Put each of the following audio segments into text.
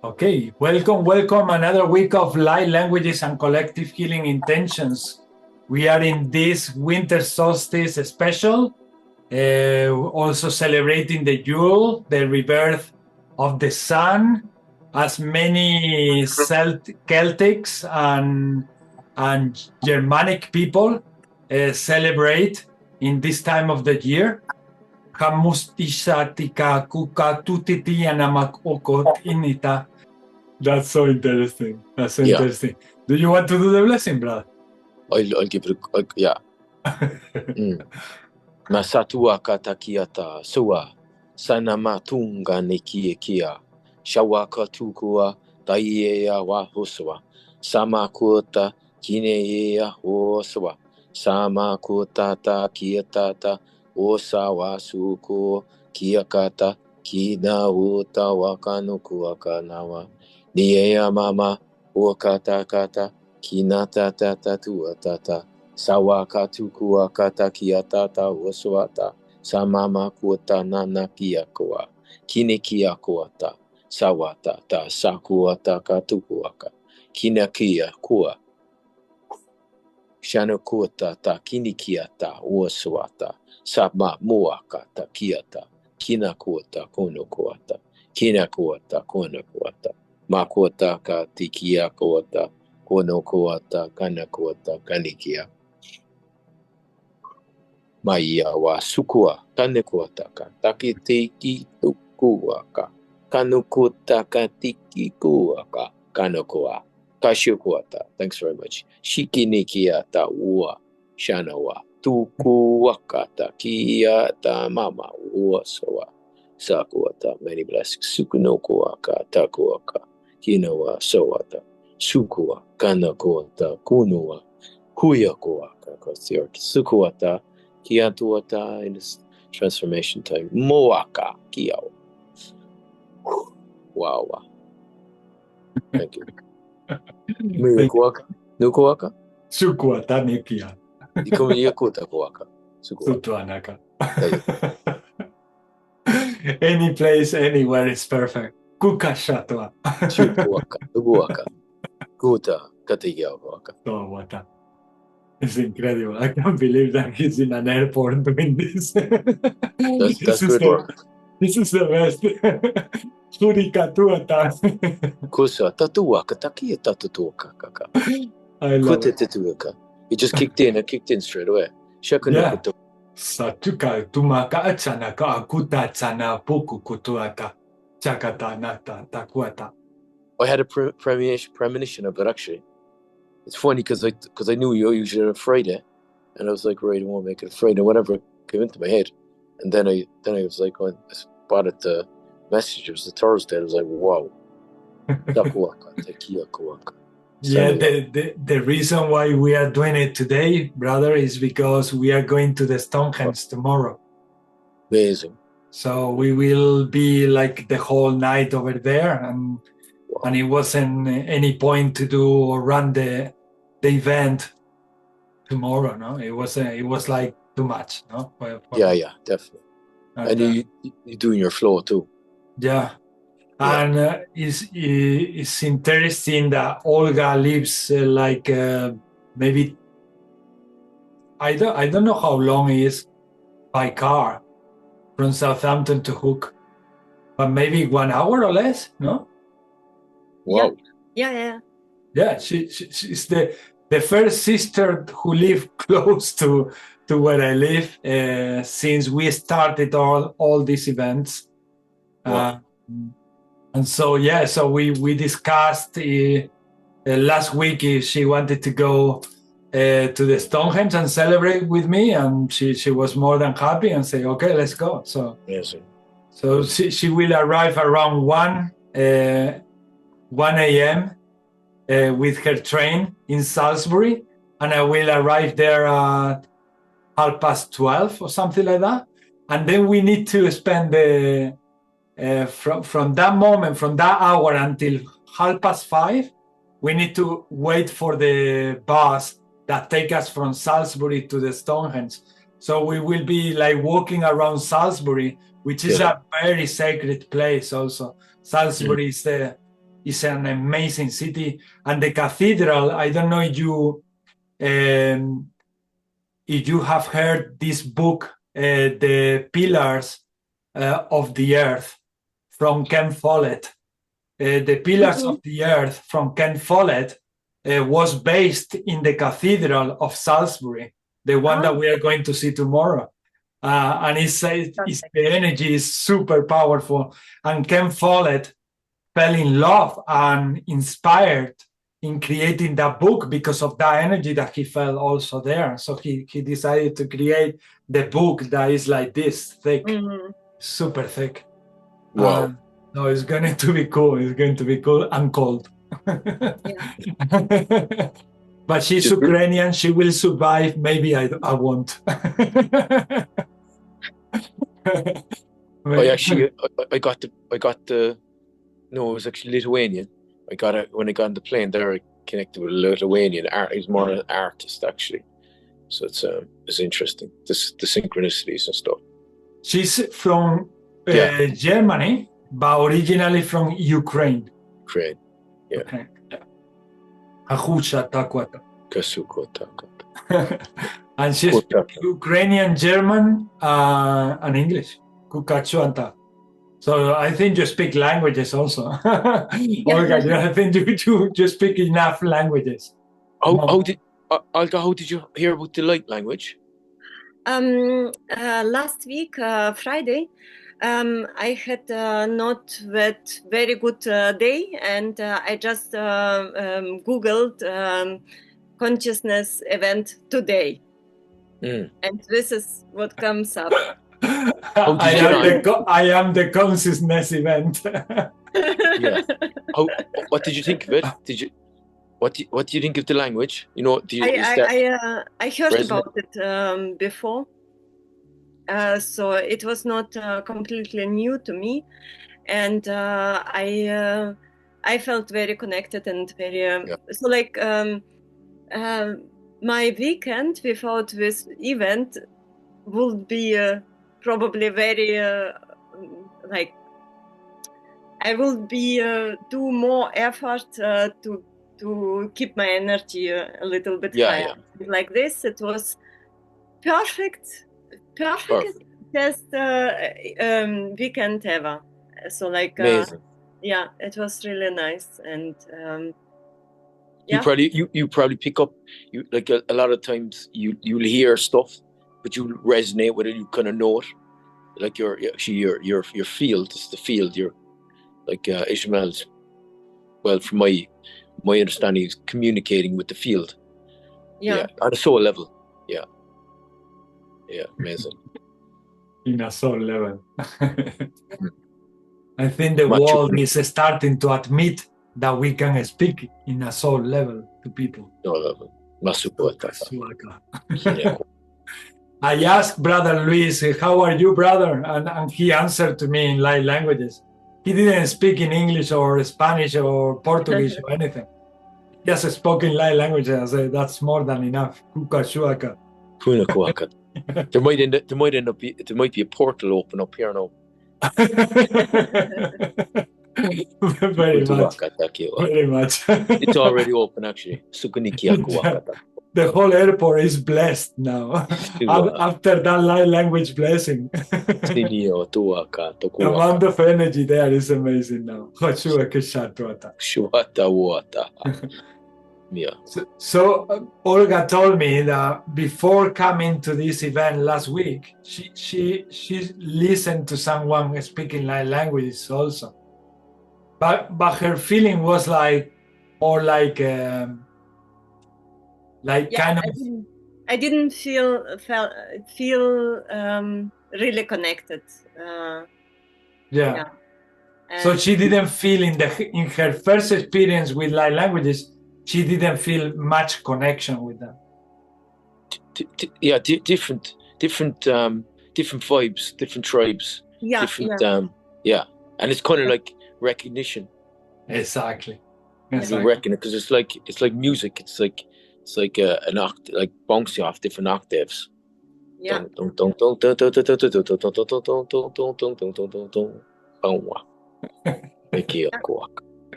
Okay, welcome. Another week of light languages and collective healing intentions. We are in this winter solstice special, also celebrating the YULE, the rebirth of the sun, as many Celtics and Germanic people celebrate in this time of the year. That's so interesting. That's so interesting. Do you want to do the blessing, brother? I'll give it yeah. Masatua katakiata sua sanamatunga nekia shawaka tukua daiea wa hoswa samakuta kineea hoswa samakutata kiatata osawa suko kiakata kina uta wakanuku wakanawa niea mama wakata kata kinata tata tuatata sawaka tukua kata kiatata oswata samama kuata nana kiakoa kine kiakoata sawata ta sakuata katukuaka kinakia kua shanakuata ta kinikiata oswata sama muaka ta kiata kinakuata konokuata kinakuata konokuata makuata ka tikiakoata konokuata kanakuata kanikia Maya wa sukua kanekuataka takiteki tukuaka kanukutaka tiki kuaka kanokoa kashukuata. Thanks very much. Shikinikiata wa shanawa tukuakata kiata mama wa soa sakuata. Many blessings. Sukunokuaka takuaka kinawa soata sukua kanakuata kunua huyakuaka sukuata Kiatuata in this transformation time. Moaka kiao. Wow. Thank you. Nukuaka? Nukuaka? Sukuata nikia. Ikaw yakuta kuaka. Sutuanaka. Any place, anywhere is perfect. Kukashatwa. Sukuaka. Nukuaka. Kuta katigia kuaka. Wata. It's incredible. I can't believe that he's in an airport doing this. That's good work. This is the best. Surikatuata. Kusa tatuaka takia tatutuaka kaka. I love it. Kutituaka. It just kicked in straight away. Yeah. Satuka tumaka achanaka akuta chana puku kutuaka. Chakata nata takuata. I had a premonition of it actually. It's funny because I knew you usually on a Friday, and I was like, right, I won't make it a Friday. Whatever came into my head, and then I was like, when I spotted the message, it was the Thursday. I was like, wow. Yeah, the reason why we are doing it today, brother, is because we are going to the Stonehenge tomorrow. Amazing. So we will be like the whole night over there, and it wasn't any point to do or run the event tomorrow, no? It was like too much, no? Yeah, definitely. And you're doing your flow too. Yeah. And it's interesting that Olga lives maybe I don't know how long it is by car from Southampton to Hook, but maybe 1 hour or less, no? Wow. Yeah, she's the first sister who lived close to where I live since we started all these events. Wow. And so we discussed last week if she wanted to go to the Stonehenge and celebrate with me, and she was more than happy and say, okay, let's go. So she will arrive around 1 a.m. With her train in Salisbury, and I will arrive there at 12:30 or something like that. And then we need to spend from that moment, from that hour until 5:30, we need to wait for the bus that takes us from Salisbury to the Stonehenge. So we will be like walking around Salisbury, which is a very sacred place also. Salisbury is is an amazing city. And the cathedral, I don't know if you have heard this book, The Pillars of the Earth, from Ken Follett. The Pillars of the Earth from Ken Follett was based in the Cathedral of Salisbury, the one that we are going to see tomorrow. And the energy is super powerful. And Ken Follett fell in love and inspired in creating that book because of that energy that he felt also there. So he decided to create the book that is like this, thick, super thick. Wow. No, it's going to be cool. It's going to be cool and cold. But she's Ukrainian. She will survive. Maybe I won't. I got the. No, it was actually Lithuanian. I got it when I got on the plane there. I connected with a Lithuanian art. He's more an artist actually, so it's interesting. The synchronicities and stuff. She's from Germany, but originally from Ukraine. Ukraine, yeah. Okay. And she's Ukrainian, German, and English. So I think you speak languages also. Olga, I think you speak enough languages. Olga, how did you hear about the light language? Last week, Friday, I had not that very good day, and I just Googled consciousness event today. And this is what comes up. I am the consciousness event. Yeah. What did you think of it? What do you think of the language? You know, I heard about it before, so it was not completely new to me, and I felt very connected and very so like my weekend without this event would be probably very like I will be do more effort to keep my energy a little bit higher. Like this, it was perfect best weekend ever. So like it was really nice. And you probably pick up like a lot of times you'll hear stuff, but you resonate with it. You kind of know it, like your field. It's the field. You're like Ismael's. Well, from my understanding, is communicating with the field. Yeah, on a soul level. Yeah, amazing. In a soul level. I think the world is starting to admit that we can speak in a soul level to people. I asked Brother Luis, how are you, brother? And he answered to me in light languages. He didn't speak in English or Spanish or Portuguese or anything. He just spoke in light languages. I said, that's more than enough. There might be a portal open up here now. Very much. It's already open, actually. The whole airport is blessed now. After that light language blessing. The amount of energy there is amazing now. So Olga told me that before coming to this event last week, she listened to someone speaking light languages also. But her feeling was like I didn't feel really connected. So she didn't feel in her first experience with light languages, she didn't feel much connection with them. Different vibes, different tribes, and it's kind of like recognition. Exactly. You reckon it because it's like music. It's like an octave, like bouncing off different octaves. Yeah.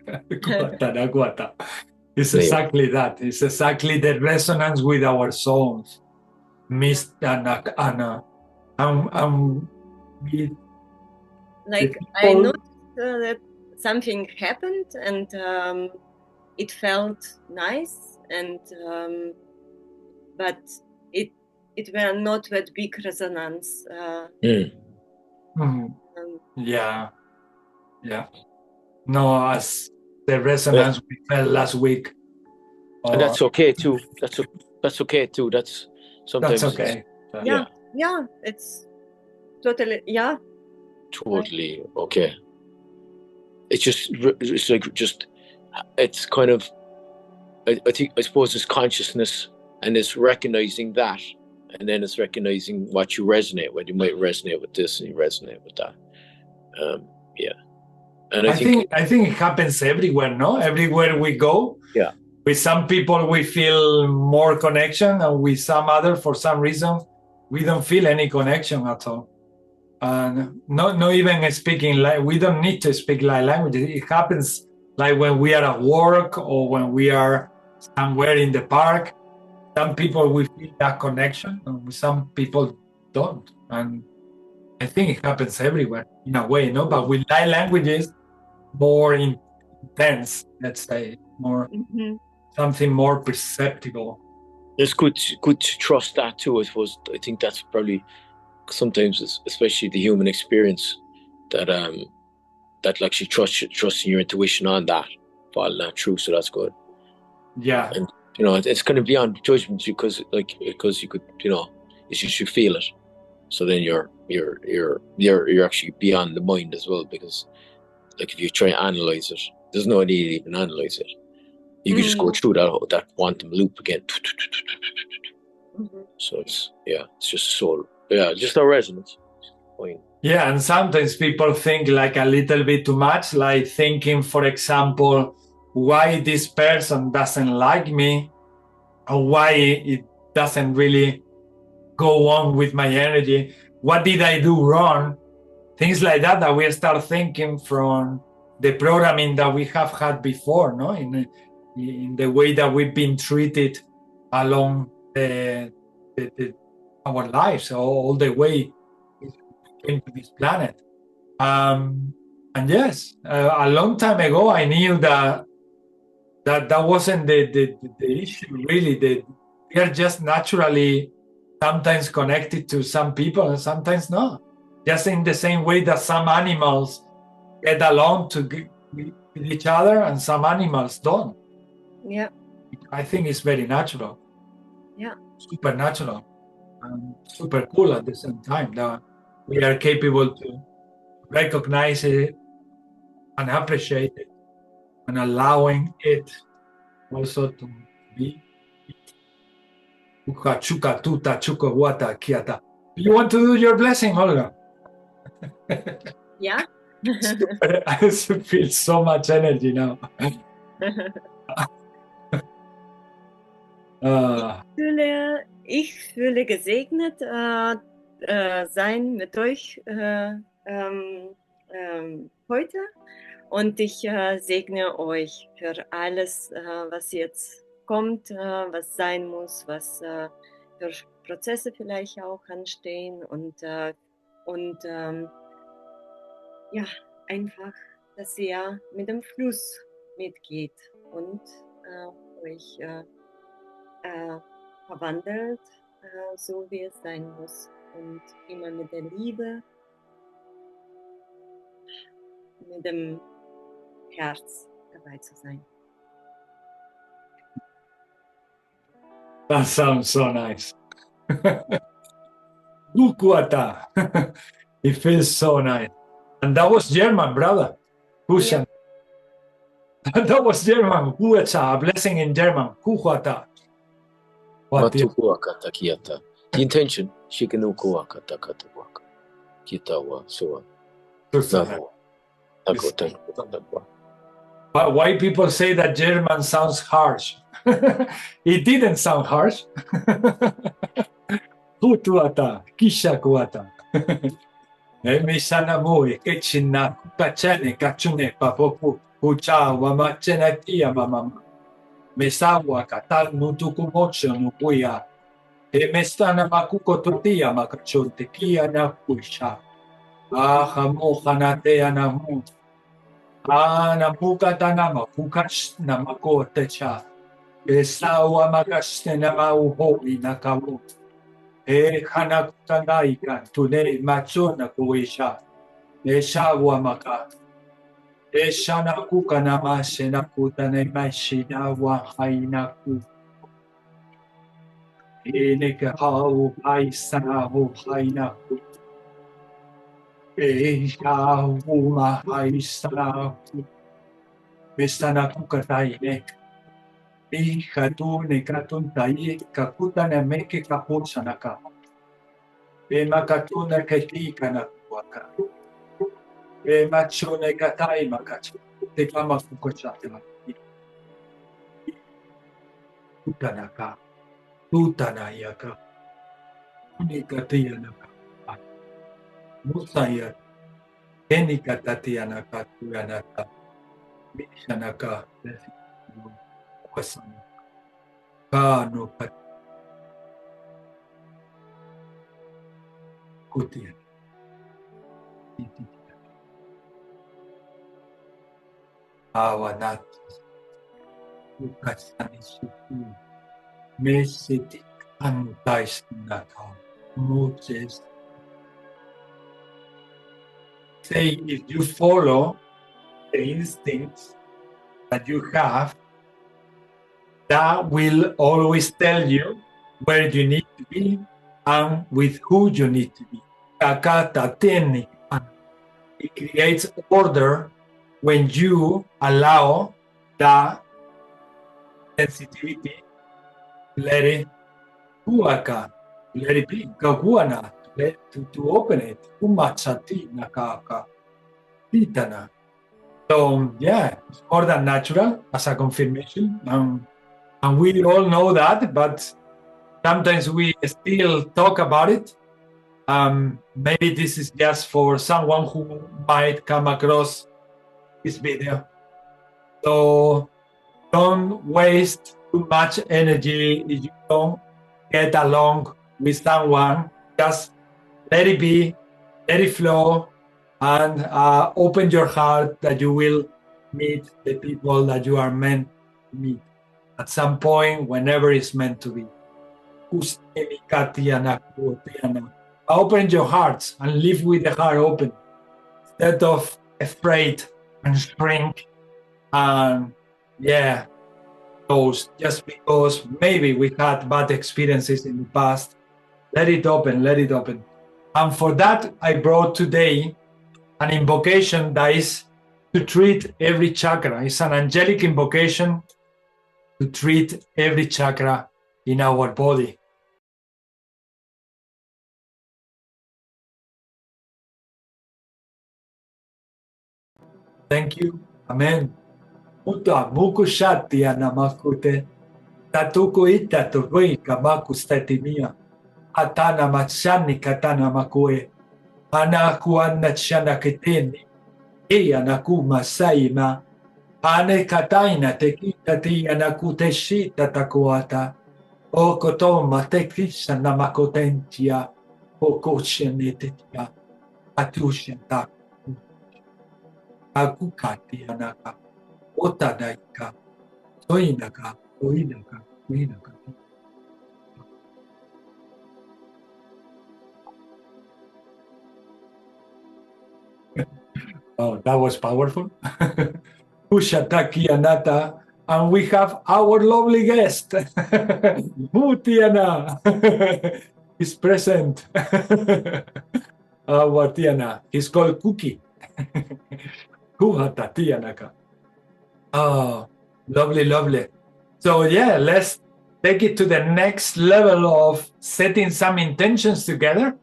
Guata, guata. It's Yeah. exactly that. It's exactly the resonance with our souls. Missed and we, Like I people- noticed that something happened, and it felt nice, and but it were not with big resonance. Yeah. No, as the resonance we felt last week. And that's okay too. That's okay too. That's sometimes That's okay. Yeah, it's totally totally okay. It's like it's kind of I suppose it's consciousness, and it's recognizing that, and then it's recognizing what you resonate with. You might resonate with this and you resonate with that. And I think it happens everywhere, no? Everywhere we go. Yeah. With some people we feel more connection, and with some other, for some reason, we don't feel any connection at all. And not even speaking like, we don't need to speak like languages. It happens like when we are at work or when we are somewhere in the park. Some people we feel that connection, and some people don't. And I think it happens everywhere in a way, no? But with light languages, more intense, let's say, more something more perceptible. it's good to trust that too. I suppose I think that's probably sometimes, especially the human experience, that like you trusting your intuition on that, following that through. So that's good. Yeah. And it's kind of beyond judgment, because you could, it's just you feel it. So then you're actually beyond the mind as well, because like if you try and analyze it, there's no need to even analyze it. You can just go through that quantum loop again. So it's just soul. Yeah, just a resonance. Fine. Yeah, and sometimes people think like a little bit too much, like thinking, for example, why this person doesn't like me, or why it doesn't really go on with my energy. What did I do wrong? Things like that we start thinking from the programming that we have had before, no? In the way that we've been treated along our lives, all the way we came to this planet. And yes, a long time ago, I knew that wasn't the issue, really. We are just naturally sometimes connected to some people and sometimes not. Just in the same way that some animals get along with each other and some animals don't. Yeah. I think it's very natural. Yeah. Supernatural. And super cool at the same time, that we are capable to recognize it and appreciate it, and allowing it also to be. You want to do your blessing, Olga? Yeah. I feel so much energy now. Ich fühle gesegnet sein mit euch heute, und ich segne euch für alles, was jetzt kommt, was sein muss, was für Prozesse vielleicht auch anstehen, und ja, einfach, dass ihr mit dem Fluss mitgeht und euch verwandelt, so wie es sein muss, und immer mit der Liebe, mit dem Herz dabei zu sein. That sounds so nice. Gukuata. It feels so nice. And that was German, brother. Kushan. Yeah. That was German. Kuacha, a blessing in German. Kuhuata. The intention, shikanukuakata katabuaka. Kitawa, so. But why people say that German sounds harsh? It didn't sound harsh. Kutuata, kishakuata. Emisanamu, ekechina, kachane, kachune, papopu, Kucha wamachenatia mama. Mesawa katal nutukumocho nukuya. Mestana makuko totia makachonte kia na kusha. Hamo hanatea namu. Namuka tanama kukash na makotecha. Esawa makaste na mauhoi na kamu. Hanakutangaika tune machona kuisha. Eshawa maka. Eshana kuka na mashena kutane mashina wa hainaku. Eneka hau haisana ho hainaku. Eshawa haisana. Mestana kuka taine. Katune katuntai kakutana meke kapusanaka. Makatuna katika na kuaka. Machone katai makacha. Te kama kukochata. Tutanaka. Tutanayaka. Unikatiyanaka. Musaya. Enikatatiyanaka tuyanaka. Mishanaka. Kwasana. Kano kat. Kutiyan. Awanat. Ukasani suku. Mesetik antais naka. Moses. Say if you follow the instincts that you have, that will always tell you where you need to be and with who you need to be. It creates order when you allow the sensitivity to let it be, to open it. So yeah, it's more than natural as a confirmation. And we all know that, but sometimes we still talk about it. Maybe this is just for someone who might come across this video. So don't waste too much energy if you don't get along with someone. Just let it be, let it flow, and open your heart that you will meet the people that you are meant to meet at some point, whenever it's meant to be. Open your hearts and live with the heart open instead of afraid and shrink and those just because maybe we had bad experiences in the past. Let it open, let it open. And for that, I brought today an invocation that is to treat every chakra. It's an angelic invocation to treat every chakra in our body. Thank you. Amen. Muta muku shatia namakute. Tatuku ita tukui kamaku statimia. Atana machani katana makue. Ana kuana chana keteni. Iya nakuma saima. Ane kataina tekita tia nakuteshita takuata. O kotoma tekisha namakotentia. O kochenetetia. Atusha Akukati anaka. Otadaika. Soinaka. Oinaka. Oinaka. Oh, that was powerful. Ushataki Anata, and we have our lovely guest, Mutiana, is present. Our Tiana, he's called Cookie. Kuhatatianaka. Oh, lovely, lovely. So yeah, let's take it to the next level of setting some intentions together.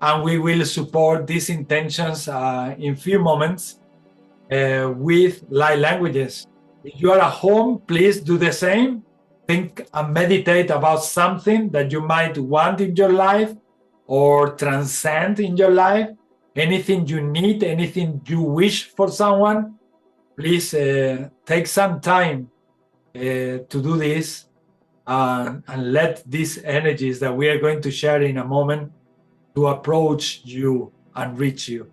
And we will support these intentions in few moments with light languages. If you are at home, please do the same. Think and meditate about something that you might want in your life or transcend in your life. Anything you need, anything you wish for someone. please take some time to do this and let these energies that we are going to share in a moment to approach you and reach you,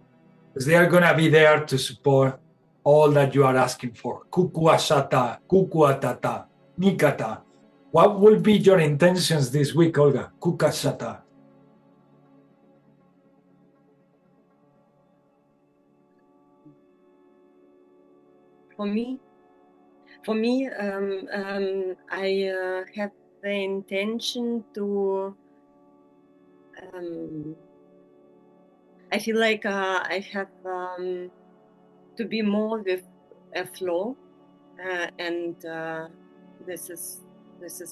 because they are going to be there to support all that you are asking for. Kukuashata, kukuatata, nikata. What will be your intentions this week, Olga? Kukashata. For me, I have the intention to. I feel like I have to be more with a flow, and this is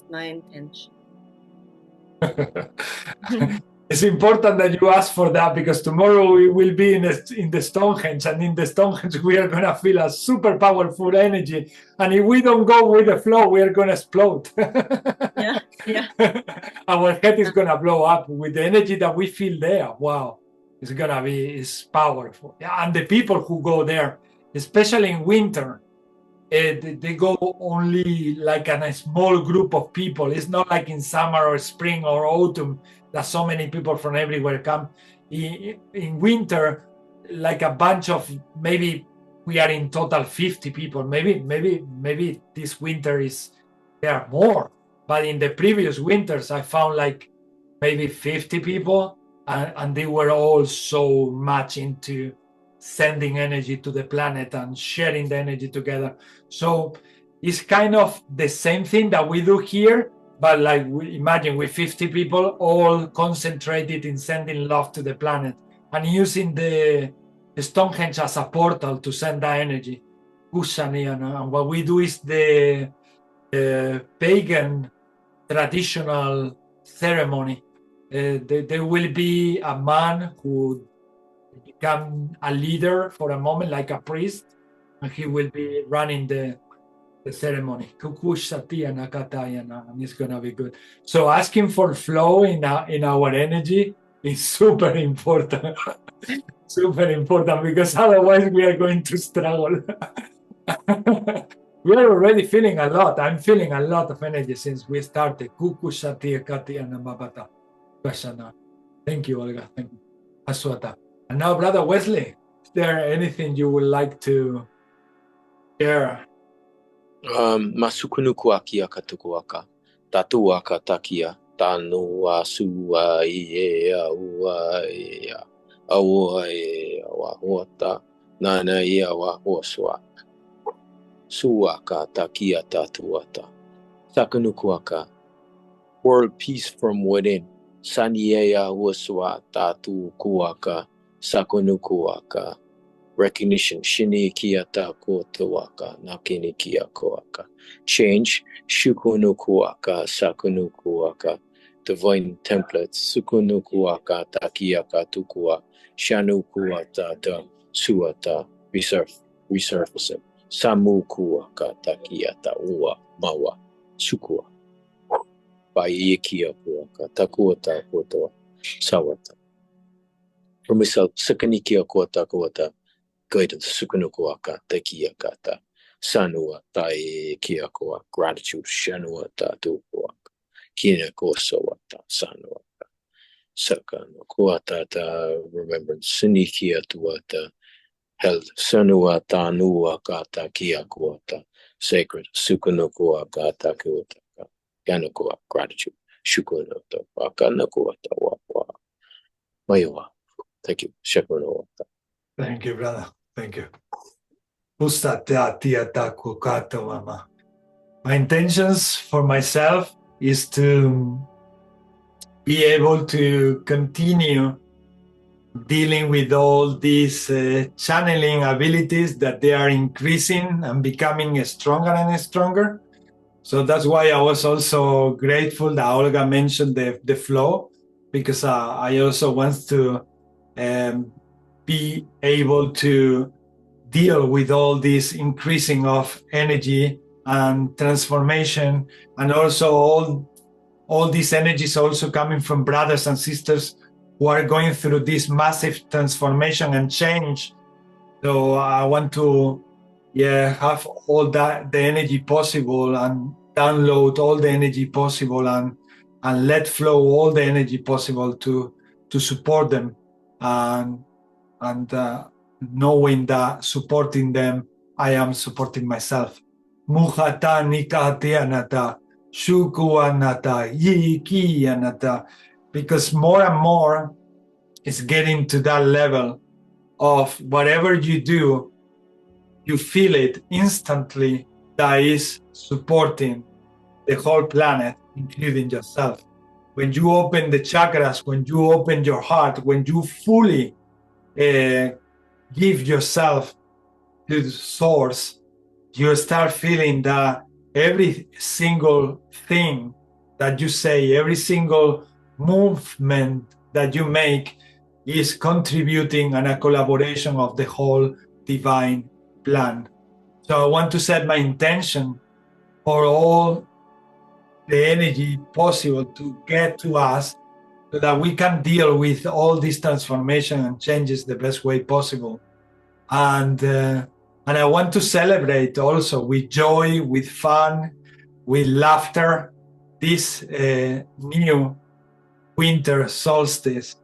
my intention. It's important that you ask for that, because tomorrow we will be in the Stonehenge, and in the Stonehenge we are going to feel a super powerful energy, and if we don't go with the flow, we are going to explode. Yeah. Our head is going to blow up with the energy that we feel there. Wow, it's powerful. Yeah, and the people who go there, especially in winter, they go only like a small group of people. It's not like in summer or spring or autumn that so many people from everywhere come. In winter, like a bunch of, maybe we are in total 50 people. Maybe this winter there are more. But in the previous winters, I found like maybe 50 people, and they were all so much into sending energy to the planet and sharing the energy together. So it's kind of the same thing that we do here, but like imagine with 50 people all concentrated in sending love to the planet and using the Stonehenge as a portal to send that energy. And what we do is the pagan traditional ceremony. There will be a man who become a leader for a moment, like a priest, and he will be running the ceremony. And it's gonna be good. So asking for flow in our energy is super important. Super important, because otherwise we are going to struggle. We are already feeling a lot. I'm feeling a lot of energy since we started. Thank you, Olga. Thank you. Aswata. And now, Brother Wesley, is there anything you would like to share? Masukunuku akia katukuaka. Tatuaka takia. Tanu asua ia ua ia. Aua ia wa huata. Nana ia wa huaswa. Suaka takia tatuata. Sakunukuaka. World peace from within. Saniea huaswa tatu kuaka. Sakunukuaka. Recognition. Shini kia ta kotoaka. Nakini kia koaka. Change. Shukunukuaka. Sakunukuaka. Divine templates. Sukunukuaka. Takiaka tukua. Shanukuata ta suata. Resurfacing. Samukuaka. Takiata ua. Mawa. Sukua. Baikia kuaka. Takuata kotoa. Sawata. For myself, sakanikia kota kota, guidance, sukunukuaka, tekia kata, sanua, tai kia koa, gratitude, shanua, tatu kuaka, kina kosawata, sanuaka, sakano, kuata, remembrance, sinikia tuata, health, sanua, tanua, kata, kia kuata, sacred, sukunukuaka, takuata, yanukua, gratitude, shukunuta, wakanakuata, wapa, mayawa. Thank you. Thank you, brother. Thank you. My intentions for myself is to be able to continue dealing with all these channeling abilities that they are increasing and becoming stronger and stronger. So that's why I was also grateful that Olga mentioned the flow, because I also want to be able to deal with all this increasing of energy and transformation, and also all these energies also coming from brothers and sisters who are going through this massive transformation and change. So I want to have all that the energy possible and download all the energy possible and let flow all the energy possible to support them, and knowing that supporting them, I am supporting myself. Muhata nikatianata shukuanata yikianata, because more and more it's getting to that level of whatever you do, you feel it instantly that is supporting the whole planet, including yourself. When you open the chakras, when you open your heart, when you fully give yourself to the source, you start feeling that every single thing that you say, every single movement that you make is contributing and a collaboration of the whole divine plan. So I want to set my intention for all the energy possible to get to us so that we can deal with all these transformation and changes the best way possible. And I want to celebrate also with joy, with fun, with laughter, this new winter solstice,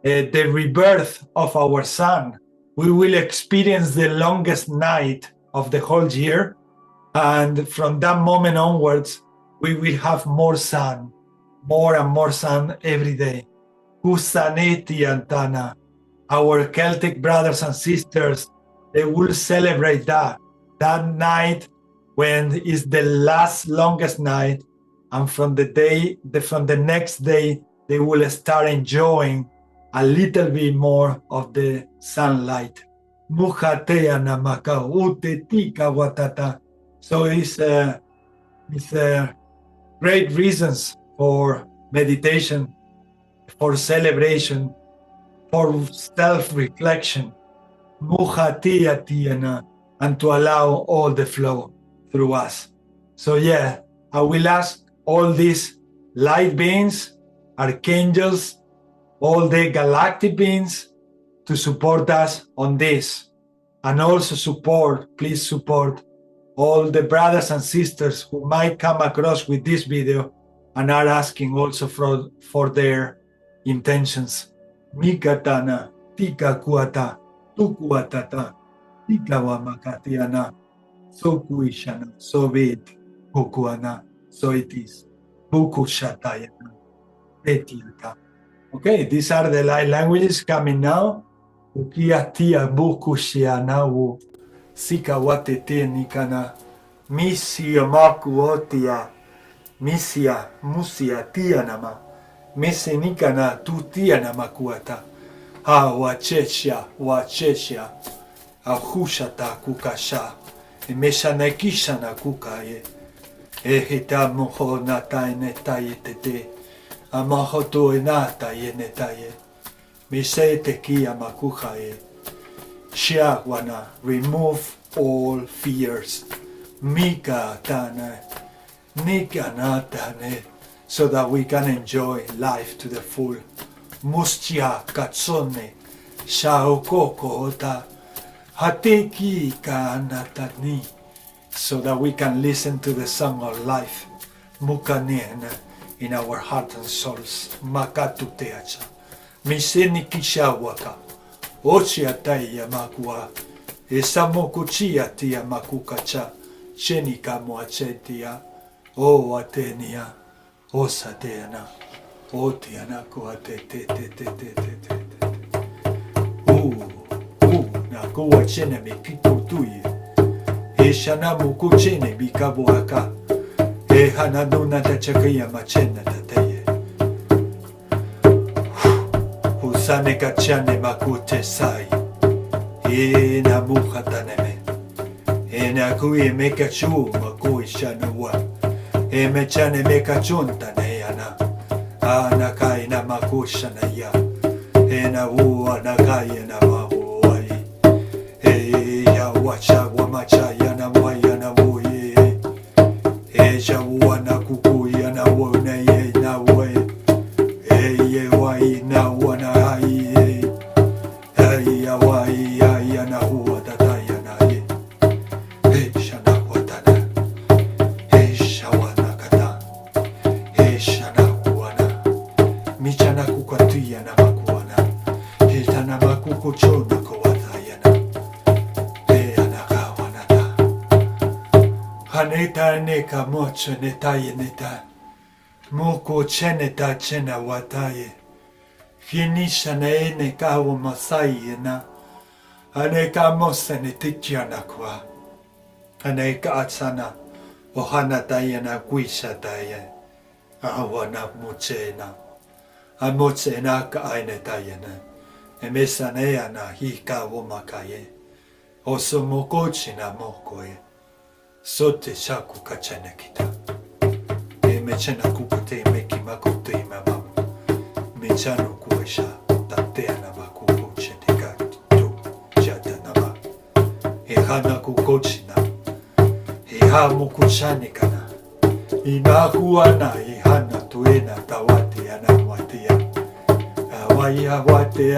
the rebirth of our sun. We will experience the longest night of the whole year. And from that moment onwards, we will have more sun, more and more sun every day. Kusaneti Antana, our Celtic brothers and sisters, they will celebrate that night when is the longest night, and from the next day they will start enjoying a little bit more of the sunlight. Muhatea namaka utetika watata. So it's great reasons for meditation, for celebration, for self-reflection, and to allow all the flow through us. So yeah, I will ask all these light beings, archangels, all the galactic beings to support us on this, and also please support all the brothers and sisters who might come across with this video and are asking also for their intentions. Mikatana, tika kuata, tukuatata, tika wamakatiana, so kuishana, so be it, hukuana, so it is, bukushatayana, petilka. Okay, these are the light languages coming now. Ukiatia bukushianawu. Sika watete nikana misia makuotia misia musia tianama mese nikana tu tianama kuata ha wachesha ahushata kukasha meshanekishana kukaye ehita moho nataine tayete amahoto enata yenetaye mesete kia makuhaye. Shagwana, remove all fears. Mika tane, nika natane, so that we can enjoy life to the full. Mustia katsone, shaokoko ota, hateki kanatani, so that we can listen to the song of life. Mukanena in our heart and souls. Makatu teacha, miseni kishawaka. Ochia taia makua, esamokuchia tia makukacha, chenika moachetia, o atenia, o sateana, o tiana coate te. Na koa chene me kitu tuye, e shanamu kuchene bikaboaka, e hanaduna tachakaya machena tateye. Sane kachane makute sai, ena muhataneme, ena kuye mekachu makui shanua, e mechane mekachunta neana, ana kaina makushana ya, ena ua nakaya na mahuai, e ya wacha wamachaya na waya na wuye, e shaua na kukuya na wuna ye na we, e ye wai na wana. kucho na kawata yana. Te anaka wanata. Haneta neka mocho netaye neta. Moko cheneta chena wataye. Finisha na ene kawo masai yana. Aneka mosa ne tikiana kwa. Aneka atsana. Ohana tayana kuisha taye. Awana muchena. Amochena ka aine tayana. Emesane na hika womakaye. Oso mokochi na mokoye. Sote shaku kachane kita. Emechena kukute meki makote mamamu. Mechano kuesha tateana makukoche tika tu jatanama. Ehana kukochina. Eha mokuchane kana. Inahuana ihana tuena tawate anamwatia. Awate.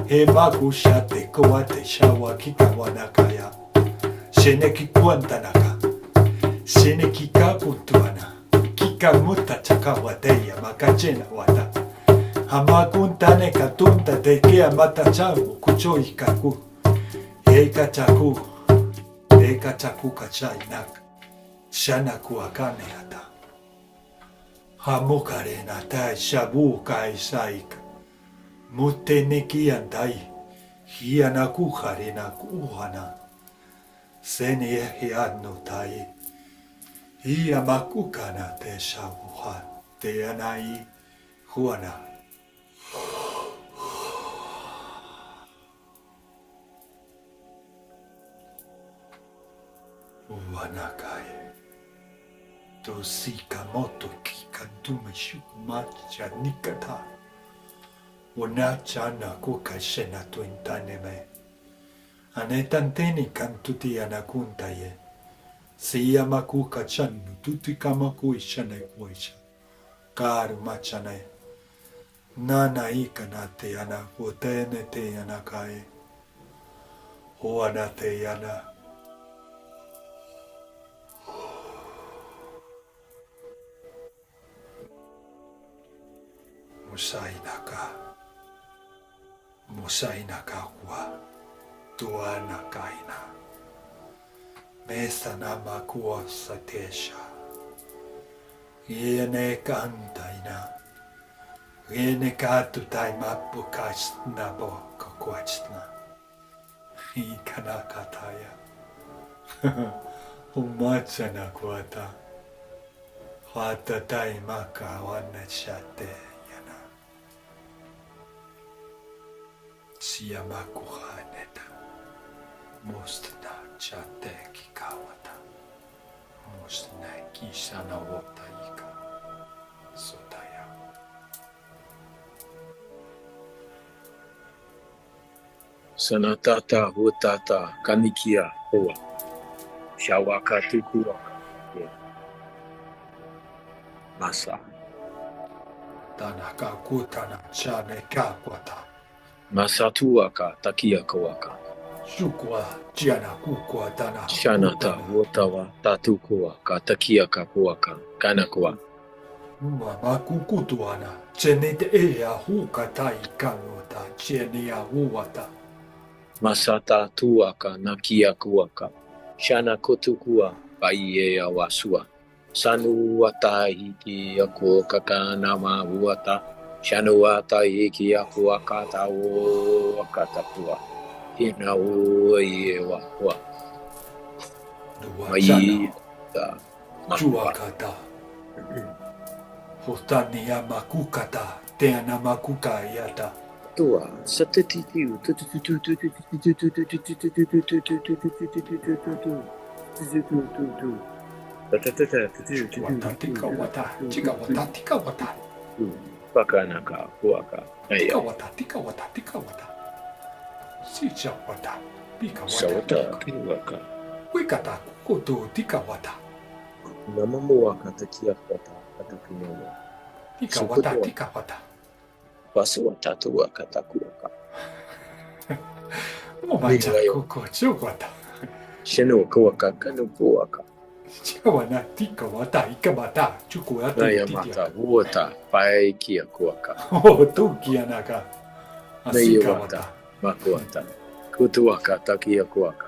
Hemakushate koate shawa kikawanakaya. Sheneki kuantanaka. Sheneki kakuntuana. Kikamuta chakawateya makachena wata. Hamakuntane katunta tekea matachamu kuchoi kaku. Eka chaku kachainak. Shana kuakane hata. Hamokare na tai shabu kai saika. Muteneki andai. Hiana kuhare na kuhana. Sene hiano tai. Hia makukana te shabuha. Te anai huana. Uanakai. Tosika moto kikantume shukumacha nikata. Onachana kuka shena tuintaneme. Anetanteni kantuti anakuntaye. Siya makuka chanu tuti kamaku ishane kuisha. Karu machane. Nana ikanate ana wotene te anakaye. Hoanate yana. Musainaka wa tuana kaina. Mesa nama kuwa satesha. Yene kantaina. Yene katu taimapu kachna bo kakwachna. Ikanakataya. Umachana kwata. Hata taimaka wanachate. Siyamaku haneta. Mostna chate kikawata. Mostna kishana wota ika. Sotaya. Sanatata hutata kanikia hoa. Shawaka tukuwaka. Masa. Tanaka kutana chane kakwata. Masatuaka takia kawaka. Shukwa jiana kukwa tana. Shanata wotawa tatukua ka takia kakuaka kanakua. Makukutuana. Chenete ea huka tai kanota. Chenia huwata. Masata tuaka nakia kuaka. Shana kotukua bai wasua. Sanu wata hiki ako kakanama wata. Shanu wata hiki ako akata o akatakua. Hina o yewa wa. Mai ta Chuakata. Hotani ya makukata. Teana makuka yata. tua satetitiu Tikawata. pakanaka kuaka aya Tikawata. Sichawata. sawata kiwaka Wikata kuto tikawata. namamuaka takia kata atakinoma Tikawata. pasu watatu wakatakuaka Omacha kuko chukwata. sheno kuaka kanu kuaka Chiawana tika wata ikabata chukuata Nayamata, Wota, Pai Kia Kuaka, Oh, tu kianaka. Asika Nayawata, wata. Makuata, Kutuaka, Takia Kuaka,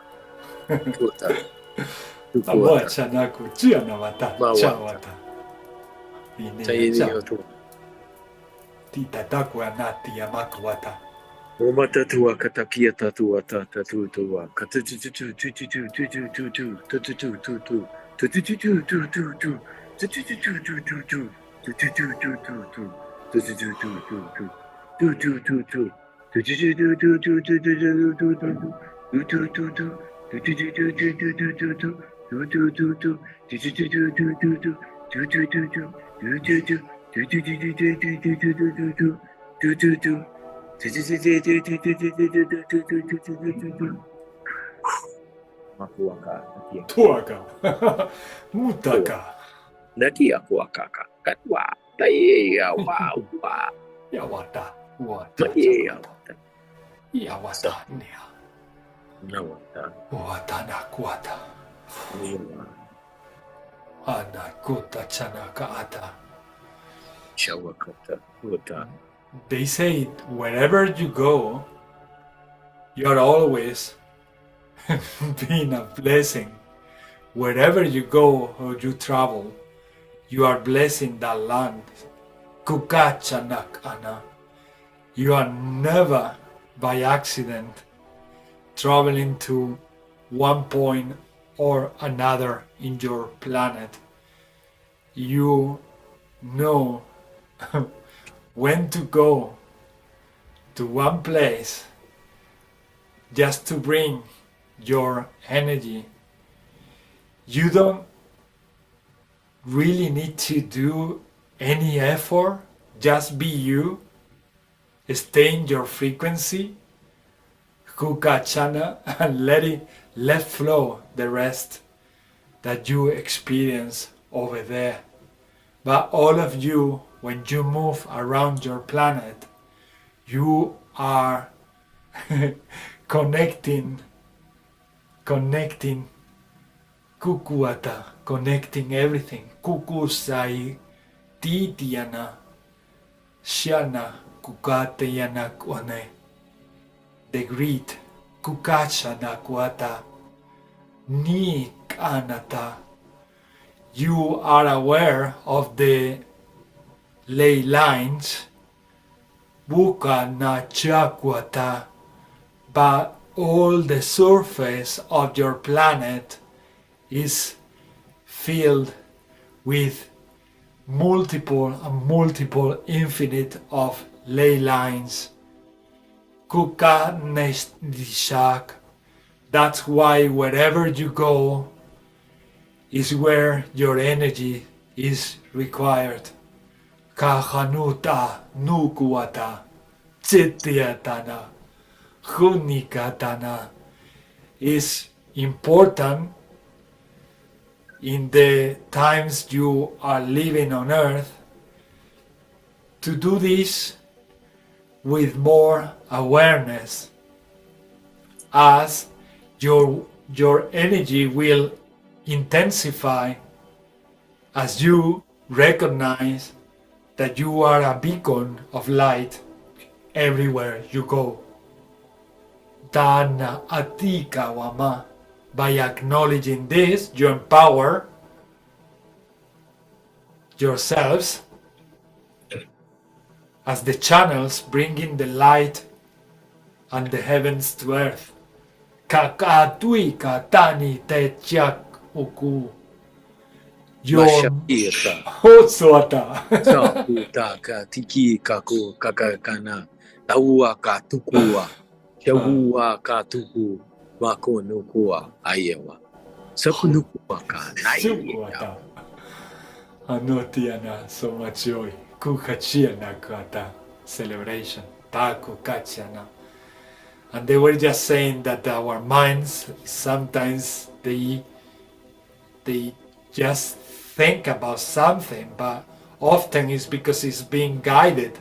Kuta, Amoa Tukuata, chanaku chiana wata. Mawata. Chawata. Ine Tayini cha. Yotu, Tita takwa nati yamaku wata. Omata Tuaka, Takia Tatuata, Tatu Tuaka, Makuaka, Takia. Tuaka. Mutaka. Nakia Kuakaka, Katwa, Taya, wow, Yawata. Wata. Taya, Yawata. Nia. Nawata, Wata nakwata. Niwa, Anakuta chanaka ata. Shawakata, Wata, They say wherever you go, you're always being a blessing. Wherever you go or you travel, you are blessing that land. Kukachanak ana. You are never by accident traveling to one point or another in your planet. You know when to go to one place just to bring your energy. You don't really need to do any effort, just be you, stay in your frequency, kukachana, and let flow the rest that you experience over there. But all of you, when you move around your planet, you are connecting kukuata, connecting everything. Kukusai titiana shana kukateyana kwane. The greet kukachana kuata ni kanata. You are aware of the ley lines buka na chakwata, but all the surface of your planet is filled with multiple infinite of ley lines. Kuka neshak. That's why wherever you go is where your energy is required. Kahanuta nukuata chitiatana hunikatana is important in the times you are living on earth to do this with more awareness, as your energy will intensify as you recognize that you are a beacon of light everywhere you go. Dana atika wama. By acknowledging this, you empower yourselves as the channels bringing the light and the heavens to earth. Kakatui katani te chak uku. Your Mashakita, Hotsuata. Sakutaka, Tiki Kaku, Kakakana, Taua Katukua, Shawua Katuku, Wako Nukua, Ayewa, Sakunukua, Sukuata. Anotiana, so much joy. Kukachiana kata. Celebration. Taku kachiana. And they were just saying that our minds sometimes they just think about something, but often it's because it's being guided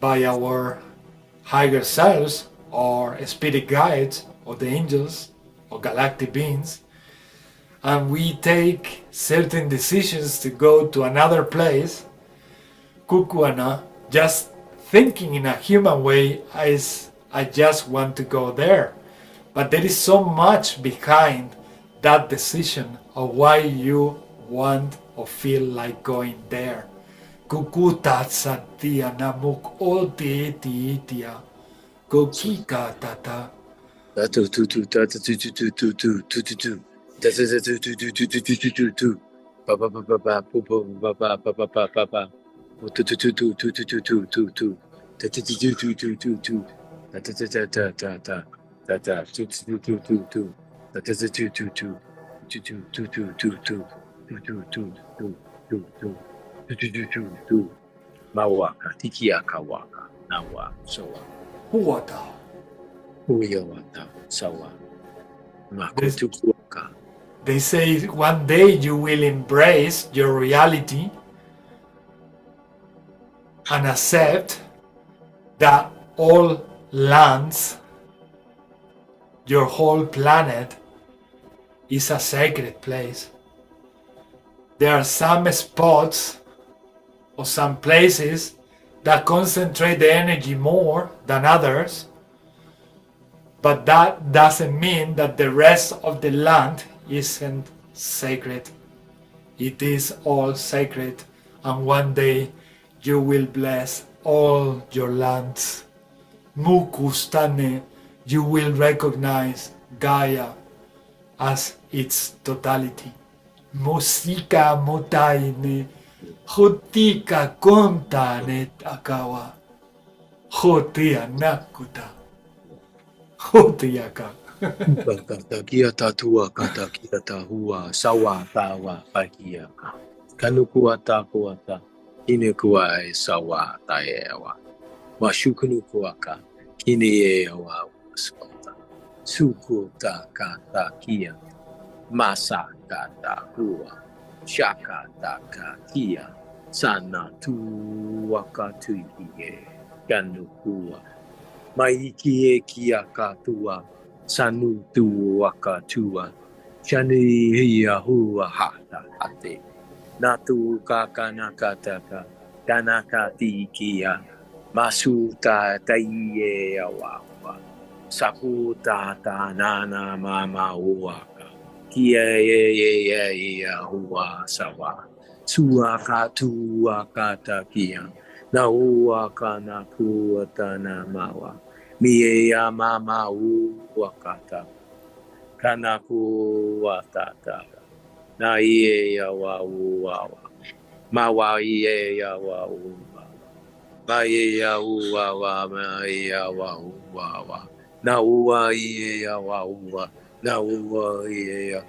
by our higher selves or spirit guides or the angels or galactic beings. and we take certain decisions to go to another place, kukuana, just thinking in a human way is I just want to go there. But there is so much behind that decision of why you want or feel like going there. Kukuta satia namuk oti titia. Kokika tata. Mawaka tikiaka waka nawa sowa Huwata. huyawata sawa makutukuaka. They say one day you will embrace your reality and accept that all lands, your whole planet, is a sacred place. There are some spots or some places that concentrate the energy more than others, but that doesn't mean that the rest of the land isn't sacred. It is all sacred, and one day you will bless all your lands. Mukustane, you will recognize Gaia as its totality. Musika motaine, hotika kontane akawa, hotia nakuta, hotiaka. Kia tatua kata kia tahua sawa tawa pakia kanukua takuata inekua e sawa taewa mashukunu kuaka kine e awa usota suku ta kata kia masa kata hua shaka ta kia sana tu wakatu ie kanukua maiki e kia katua Sanu tu waka tua, shani hia hua hata hate. Natu kakana taka, kanaka tikia, masuta taie awawa. Sakuta ta nana mama uaka, kia ye hua sawa. Suaka tua kata kia, na uaka na kuata na mawa. Mie mama wakata kanaku watata na ie ya wa mawa ie ya wa ma ie ya wa ma ie ya wa na ua ie ya wa na ua ie ya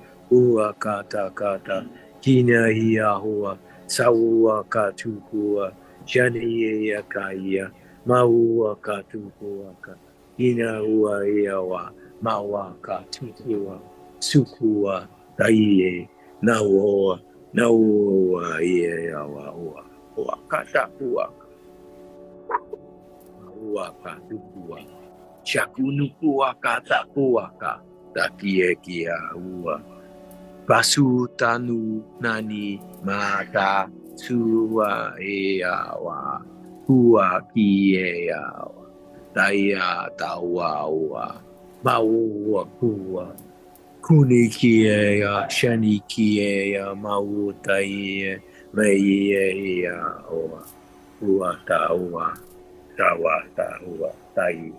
kata kina ia hua saua katukua shani ie ya kaia Maua katukuaka, ina ua iawa, maua katukua, sukua, taie, na ua iawa, ua katakuaka, ua katukua, shakunukua katakuaka, takie kia ua, basu tanu nani mata, sua iawa, Hua ki awa, taia taua ua, maua kua, kuni ki ea, shani ki ea, mau taie, mei ea oa, hua taua, tawa taua, taia.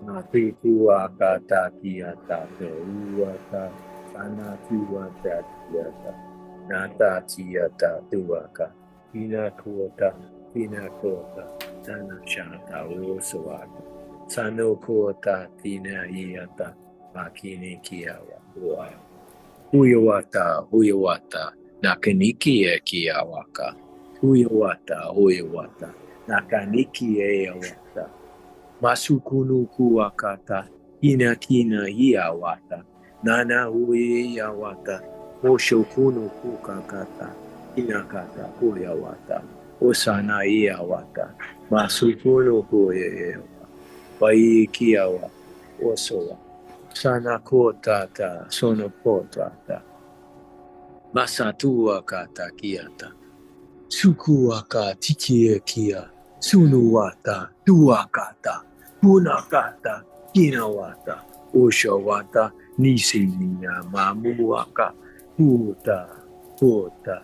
Nati tua kata kia tate, ua ta, ana tua ta kia ta, nata tia ta tua ka. Ina kuota, sana shanta usuaka. Sano kuota, tina iata, makini kiawa, ua. Huyawata, nakaniki e kiawaka. Huyawata, nakaniki e awata. Masukunu kuakata, kina iawata. Nana hui iawata, oshokunu kukakata. Inakata huyawata, osana iawata, masukuno huyewa, wai kiawa, osowa, Sana kotata, sono kotata. Masatua kata kiata. Sukuaka tikia, sunuwata, tuakata, punakata, kinawata, oshawata, nisimiya, mamuaka, puta, kota,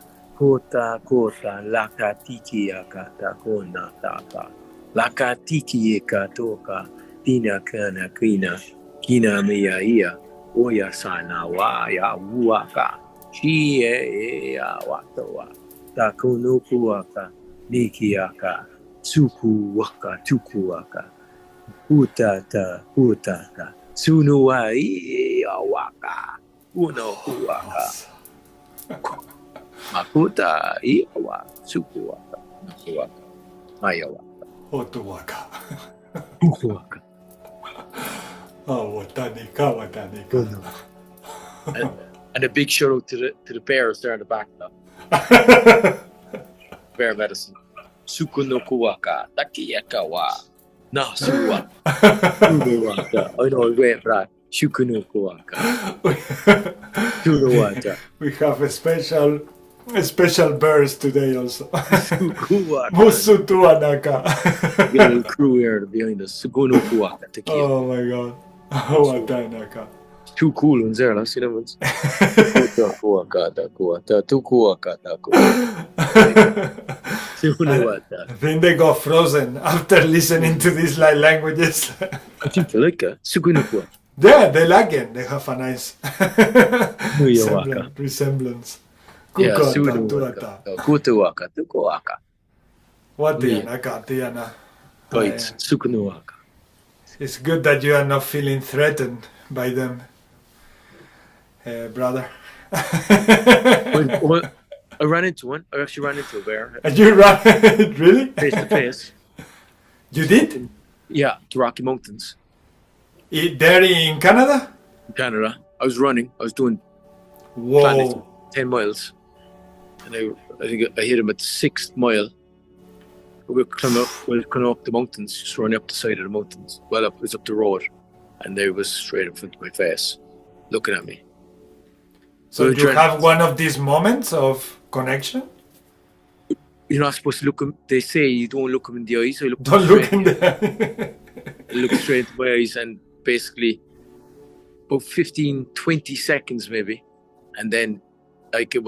lakatikiakata, konatata, lakatikiekatoka, tinakana kina meya, oya sana wa ya wuaka, shie ya watawa. Takonokuaka, nikiaka, tsukuwaka, tukuaka, putata, sunuai, awaka, unokuaka, makuta, iawa, tsukuwaka, nakuaka, ayawaka, Otuwaka. tukuwaka. Oh, watanika. And a big shout out to the bears there in the back now. Bear medicine. Sukunokuwaka, takiyakawa, nasuwa, sunuwaka. I know, wait for that. Sukunokuwaka. Sunuwaka. We have a special birds today also. Sukuwaka. Musutuanaka. We got a little crew here behind us. Sukunokuwaka, takiya. Oh my god. Watanaka. Two cool ones there, let's see them ones. Tukuwaka. Sunuwaka. I think they got frozen after listening to these light languages. I think they like it. Sukunokuwaka. Yeah, they like it. They have a nice Nuyawaka. resemblance. Yeah, Kukota, Sunuwaka. tuata. Kutuwaka, tukuwaka. Watianaka, tiana. Right, Sukunuwaka. It's good that you are not feeling threatened by them, brother. Well, I ran into one. I actually ran into a bear And you ran, really? face to face. You did? Yeah, the Rocky Mountains, There in Canada? in Canada. I was running. I was doing Whoa. 10 miles, and I think I hit him at the 6th mile. We were coming up the mountains, just running up the side of the mountains. Well, it was up the road, and they was straight in front of my face, looking at me. So you have one of these moments of connection? You're not supposed to look him. They say you don't look him in the eyes. I looked Don't him look straight. in there. I looked straight into my eyes, and basically about 15, 20 seconds maybe, and then like it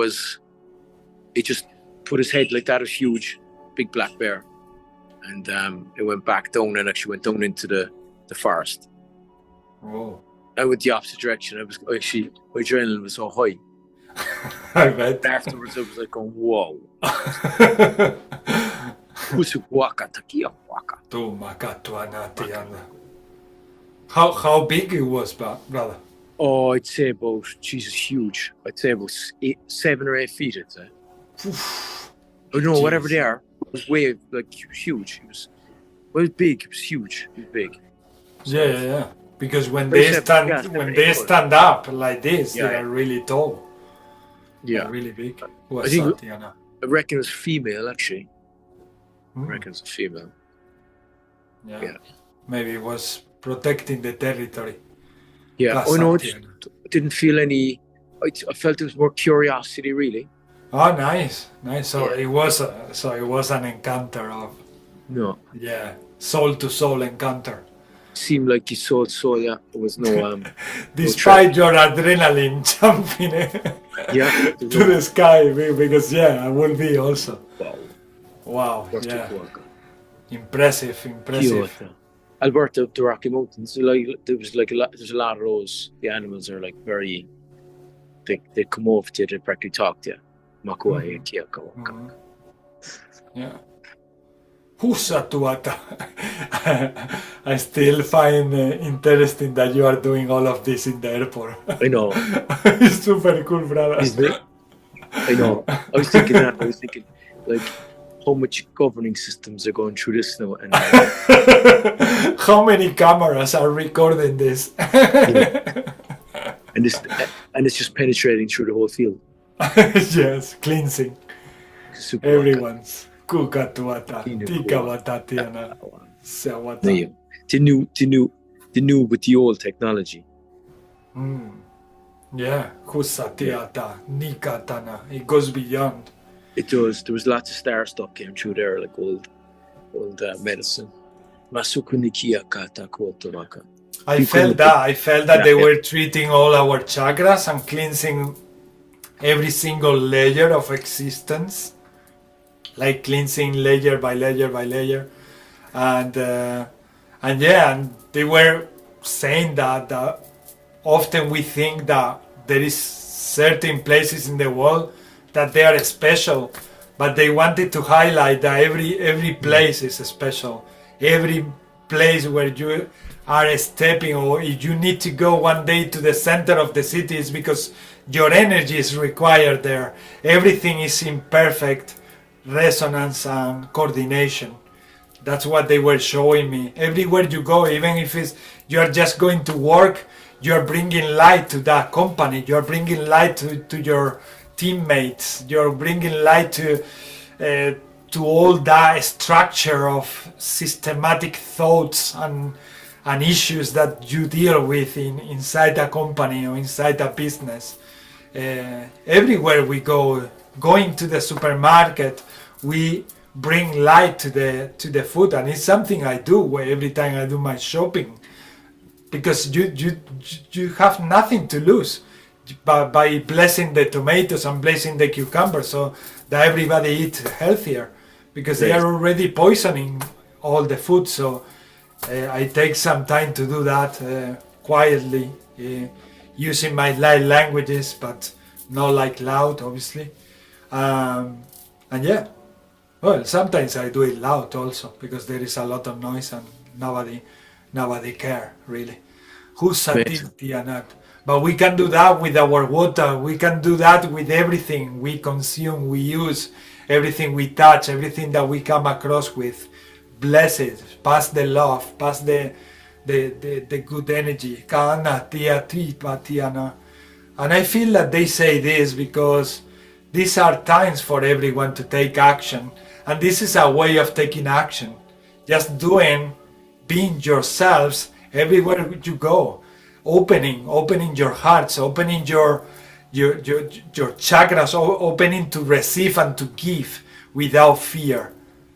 just put his head like that. It was huge, big black bear, and it went back down and actually went down into the forest. Whoa. I went the opposite direction. I was actually, my adrenaline was so high. I bet. Afterwards, I was like, going, whoa. Usuwaka, takia waka. How big it was, brother? Oh, I'd say about, Jesus, huge. I'd say about 7 or 8 feet, I'd say. Oh no, whatever they are, it was way, like, huge. It was big, it was huge, it was big. Yeah. Because when Very they seven, yeah, they stand up like this, Yeah, they are really tall. Yeah. They're really big. I think I reckon it was female, actually. I reckon it was a female. Yeah. Maybe it was protecting the territory. Yeah. Oh no, I didn't feel any. I felt it was more curiosity, really. Oh, nice. So Yeah. it was an encounter of soul to soul encounter. Seemed like you saw it, so yeah, there was no Despite your adrenaline jumping to the sky, because I will be also. Wow. Yeah. Impressive. Kyoto. Alberta, the Rocky Mountains, there's a lot of those. The animals are like very. They come over to you, they practically talk to you. Makuai, Kyoko. Yeah. I still find interesting that you are doing all of this in the airport. I know. It's super cool, brother. Isn't it? I know. I was thinking, like, how much governing systems are going through this now, and how many cameras are recording this? and it's just penetrating through the whole field. Yes, cleansing. Super everyone's. Kukatuata, Tikawatatiana, Sawata. The new with the old technology. Yeah, Husatiata, Nikatana. It goes beyond. It does. There was lots of star stuff came through there, like old medicine. Masukunikia kata kotomaka. I felt that they were treating all our chakras and cleansing every single layer of existence, like cleansing layer by layer by layer, and they were saying that often we think that there is certain places in the world that they are special, but they wanted to highlight that every place is special. Every place where you are stepping, or if you need to go one day to the center of the city, is because your energy is required there. Everything is in perfect resonance and coordination. That's what they were showing me. Everywhere you go, even if you are just going to work, you're bringing light to that company. You're bringing light to your teammates. You're bringing light to all that structure of systematic thoughts and issues that you deal with inside a company or inside a business. Everywhere we go, going to the supermarket, we bring light to the food, and it's something I do every time I do my shopping, because you have nothing to lose by blessing the tomatoes and blessing the cucumbers, so that everybody eats healthier, because they are already poisoning all the food. So I take some time to do that quietly, using my light languages, but not like loud, obviously. And yeah, well, sometimes I do it loud also, because there is a lot of noise and nobody care really. Who's Satitianat? But we can do that with our water. We can do that with everything we consume, we use, everything we touch, everything that we come across with. Bless it, pass the love, pass the good energy. And I feel that they say this because these are times for everyone to take action. And this is a way of taking action. Just being yourselves everywhere you go. Opening your hearts, opening your chakras, opening to receive and to give without fear.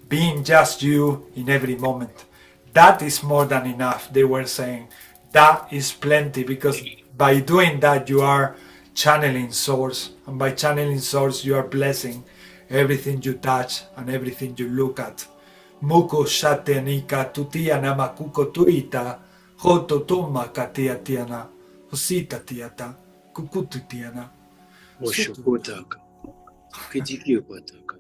Being just you in every moment. That is more than enough, they were saying. That is plenty, because by doing that you are channeling source, and by channeling source you are blessing everything you touch and everything you look at. Muko shatenika tutiana makuko tuita hoto tuma katiatiana hosita tiata kukututiana Oshokotaka kitikiyopataka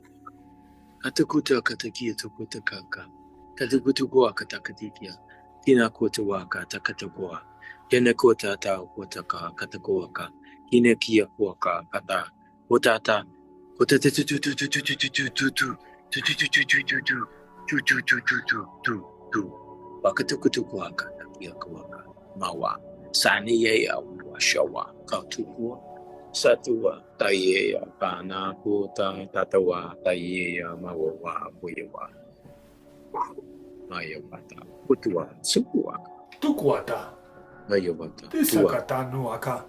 atakuta katakia tokutakaka katakutukua katakatikia kinakotawaka takatakoa yanakota takotaka katakoaka kinakia kuaka kata kotata kotata wakatukutukuaka takia kuaka mawa saniya washawa kautukua Satua Tayeya Kana Puta Tatawa Tayeya Mawawa Buyawa Mayawata Putua Sukuaka Tukwata. Mayawata Tisakatanuaka.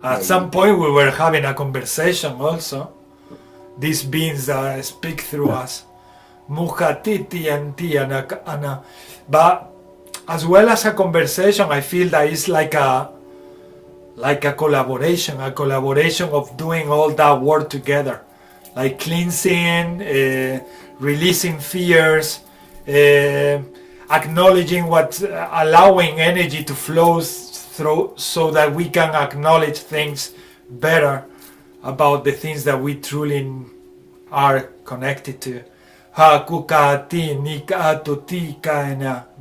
At some point we were having a conversation also. These beings that speak through us. Mukatiti and Tiana. But as well as a conversation, I feel that it's like a collaboration of doing all that work together, like cleansing, releasing fears, acknowledging allowing energy to flow through, so that we can acknowledge things better about the things that we truly are connected to.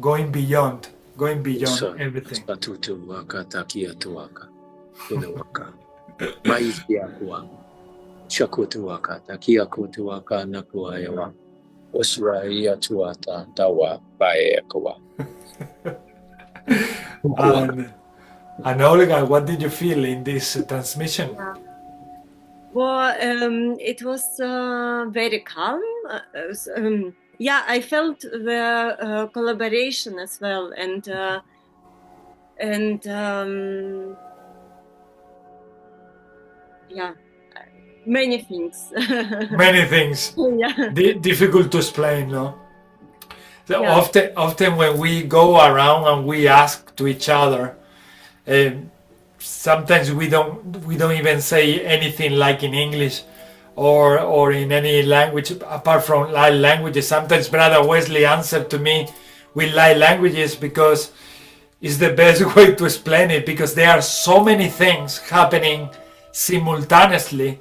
Going beyond everything. Tunawaka Maizia Kuang Shakutuaka Takia Kutuaka Nakuayawa Osraia Tuata Tawa Baekawa. And Olga, what did you feel in this transmission? Well, it was very calm. I felt the collaboration as well, and yeah, many things. Many things. Yeah. Difficult to explain, no? So Yeah. often when we go around and we ask to each other, sometimes we don't even say anything like in English or in any language apart from light languages. Sometimes Brother Wesley answered to me with light languages because it's the best way to explain it, because there are so many things happening simultaneously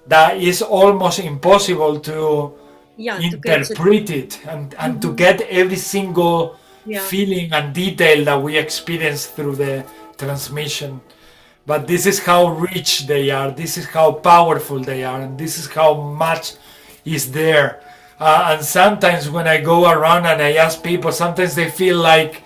that is almost impossible to interpret it and to get every single feeling and detail that we experience through the transmission. But this is how rich they are, this is how powerful they are, and this is how much is there. And sometimes when I go around and I ask people, sometimes they feel like,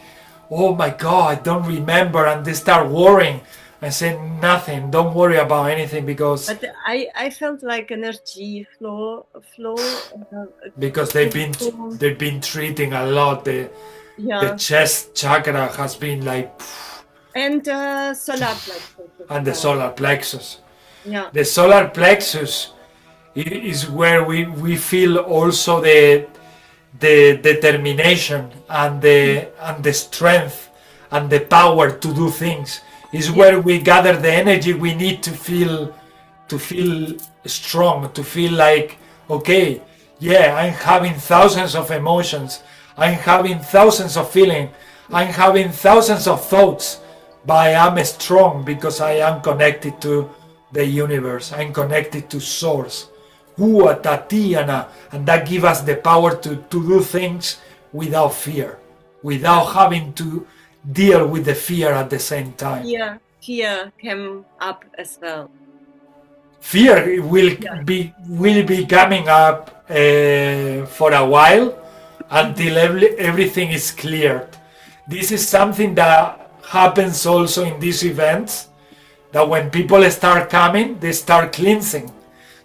oh my God, I don't remember, and they start worrying. I say nothing, don't worry about anything, because But I felt like energy flow. Because they've been treating a lot. The chest chakra has been like, and solar plexus. And the solar plexus. Yeah. The solar plexus is where we feel also the determination and the strength and the power to do things. Is where we gather the energy we need to feel strong, to feel like, okay, yeah, I'm having thousands of emotions, I'm having thousands of feelings, I'm having thousands of thoughts, but I am strong because I am connected to the universe, I'm connected to source. Tatiana, and that gives us the power to do things without fear, without having to deal with the fear at the same time. Yeah, fear came up as well. Fear will be coming up for a while until everything is cleared. This is something that happens also in these events, that when people start coming, they start cleansing.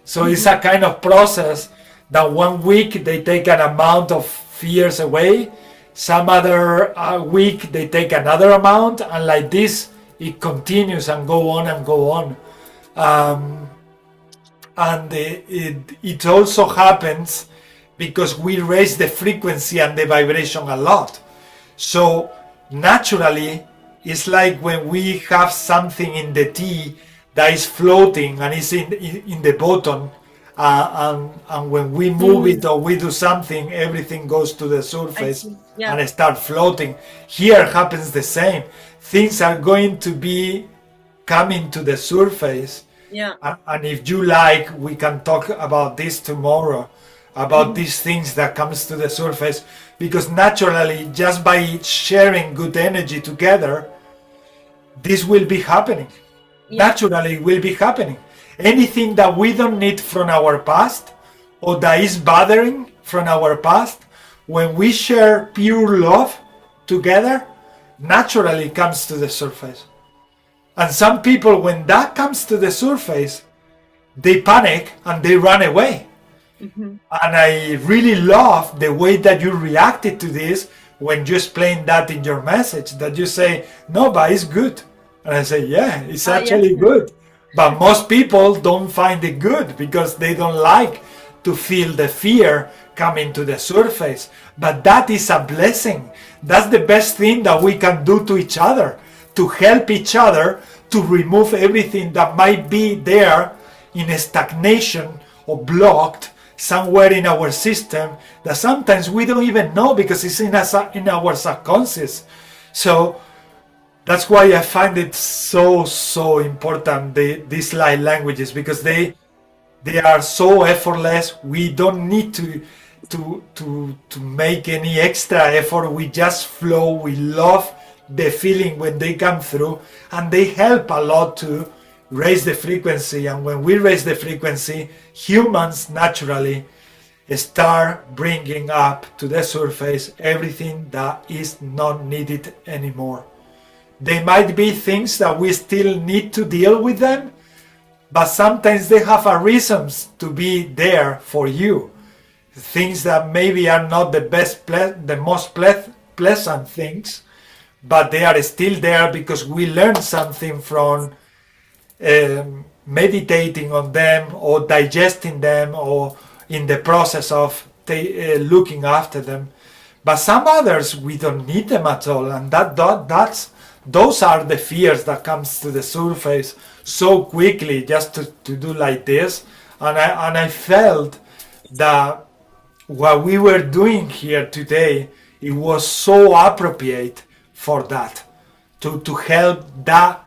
So it's a kind of process that 1 week they take an amount of fears away, some other week they take another amount, and like this it continues and go on and go on. And it also happens because we raise the frequency and the vibration a lot. So naturally, it's like when we have something in the tea that is floating and is in the bottom, and when we move it or we do something, everything goes to the surface and start floating. Here happens the same. Things are going to be coming to the surface. Yeah. And if you like, we can talk about this tomorrow, about these things that comes to the surface, because naturally, just by sharing good energy together, this will be happening. Naturally, it will be happening. Anything that we don't need from our past or that is bothering from our past, when we share pure love together, naturally comes to the surface. And some people, when that comes to the surface, they panic and they run away. And I really love the way that you reacted to this when you explained that in your message, that you say, no, but it's good. And I say, yeah, it's actually good. But most people don't find it good because they don't like to feel the fear coming to the surface. But that is a blessing. That's the best thing that we can do to each other, to help each other to remove everything that might be there in a stagnation or blocked somewhere in our system that sometimes we don't even know because it's in our subconscious. So that's why I find it so important, these light languages, because they are so effortless. We don't need to make any extra effort. We just flow. We love the feeling when they come through, and they help a lot to raise the frequency. And when we raise the frequency, humans naturally start bringing up to the surface everything that is not needed anymore. They might be things that we still need to deal with them, but sometimes they have a reasons to be there for you. Things that maybe are not the most pleasant things, but they are still there because we learned something from meditating on them or digesting them or in the process of looking after them. But some others, we don't need them at all, and those are the fears that comes to the surface so quickly just to do like this. And I felt that what we were doing here today, it was so appropriate for that, to help that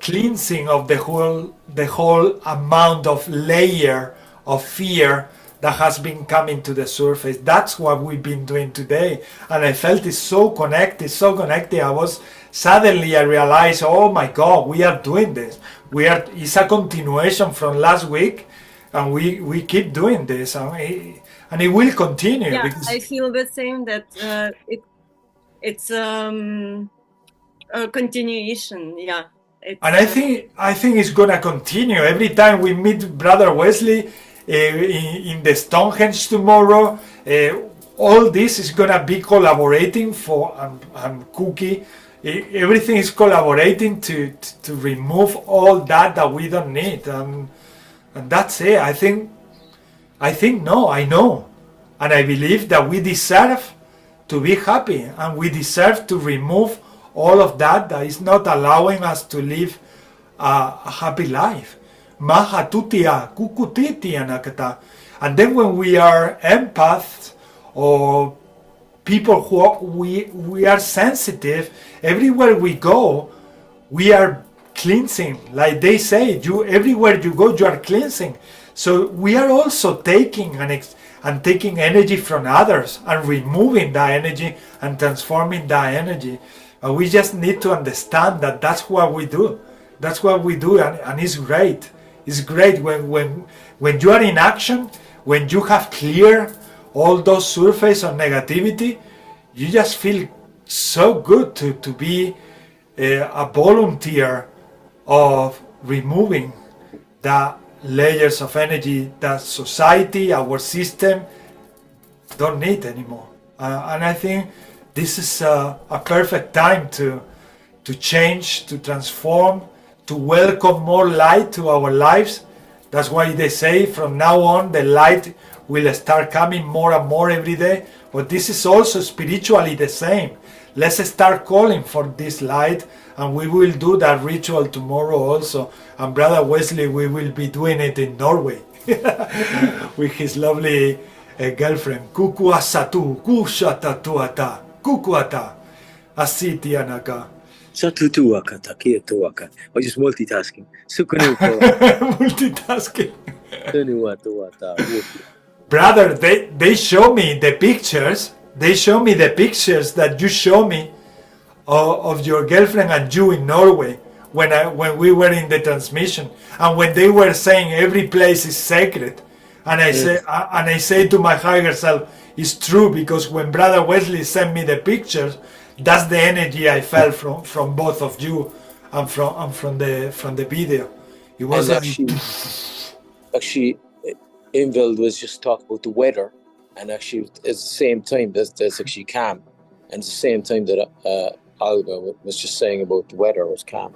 cleansing of the whole amount of layer of fear that has been coming to the surface. That's what we've been doing today, and I felt it's so connected. I realized, oh my God, we are doing this. It's a continuation from last week, and we keep doing this, and it will continue. Yeah, because I feel the same, that it's a continuation. Yeah. And I think it's gonna continue. Every time we meet Brother Wesley in the Stonehenge tomorrow, all this is gonna be collaborating for and Cookie. Everything is collaborating to remove all that we don't need, and that's it. I know, and I believe that we deserve to be happy, and we deserve to remove all of that is not allowing us to live a happy life. And then when we are empaths or people who we are sensitive, everywhere we go, we are cleansing. Like they say, everywhere you go, you are cleansing. So we are also taking and taking energy from others and removing that energy and transforming that energy. And we just need to understand that that's what we do. That's what we do, and it's great. It's great when you are in action, when you have cleared all those surface of negativity, you just feel so good to be a volunteer of removing the layers of energy that society, our system, don't need anymore. And I think this is a perfect time to change, to transform, to welcome more light to our lives. That's why they say from now on the light will start coming more and more every day. But this is also spiritually the same. Let's start calling for this light, and we will do that ritual tomorrow also. And Brother Wesley, we will be doing it in Norway with his lovely girlfriend. Kukuasatu, kushatatuata. Kukuata, asiti anaka. Satutuakata, kiatuaka. I'm just multitasking. Multitasking. Brother, they show me the pictures. They show me the pictures that you show me of your girlfriend and you in Norway when we were in the transmission, and when they were saying every place is sacred, and I say to my higher self, it's true, because when Brother Wesley sent me the pictures, that's the energy I felt from both of you and from the video. It was actually Ingvild was just talking about the weather, and actually at the same time that's actually calm, and at the same time that Olga was just saying about the weather was calm,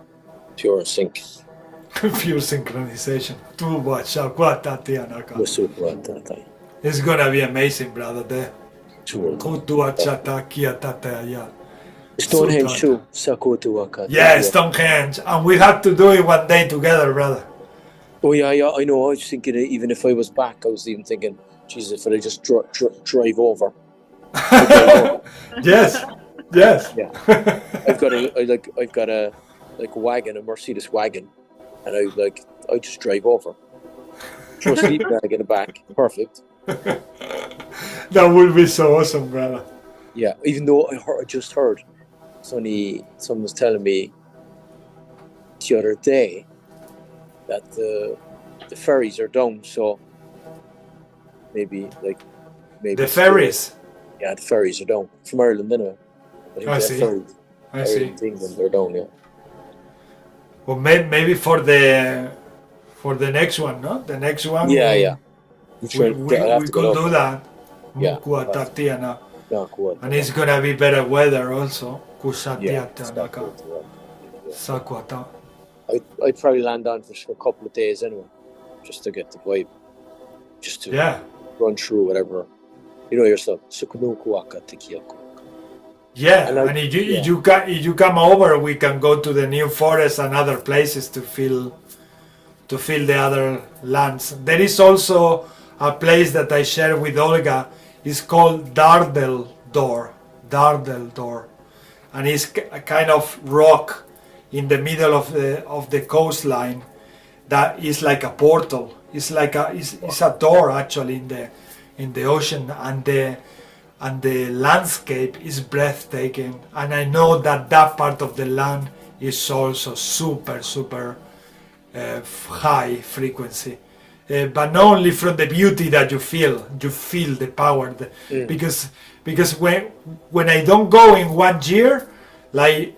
pure and sync. Pure synchronization. It's gonna be amazing, brother. There. Stonehenge too. Yeah, Stonehenge, and we have to do it one day together, brother. Oh yeah, I know. I was thinking, even if I was back, I was even thinking, Jesus, if I just drive over. Yes. Yeah. I've got a wagon, a Mercedes wagon, and I just drive over. Throw a sleep bag in the back. Perfect. That would be so awesome, brother. Yeah, even though I just heard someone was telling me the other day that the ferries are down, so maybe the ferries. Yeah, the ferries are down from Ireland anyway. I see. I see. England, they're down, yeah. Well, maybe for the next one, no? The next one. Yeah. We could do that. Yeah. And it's gonna be better weather also. I'd probably land on for a couple of days anyway, just to get the vibe, just to run through whatever. You know yourself. Yeah, And and if you come over, we can go to the New Forest and other places to feel the other lands. There is also a place that I share with Olga. It's called Dardeldor, and it's a kind of rock in the middle of the coastline that is like a portal. It's like it's a door actually in the ocean, and the landscape is breathtaking. And I know that part of the land is also super high frequency, but not only from the beauty that you feel the power, because when I don't go in 1 year, like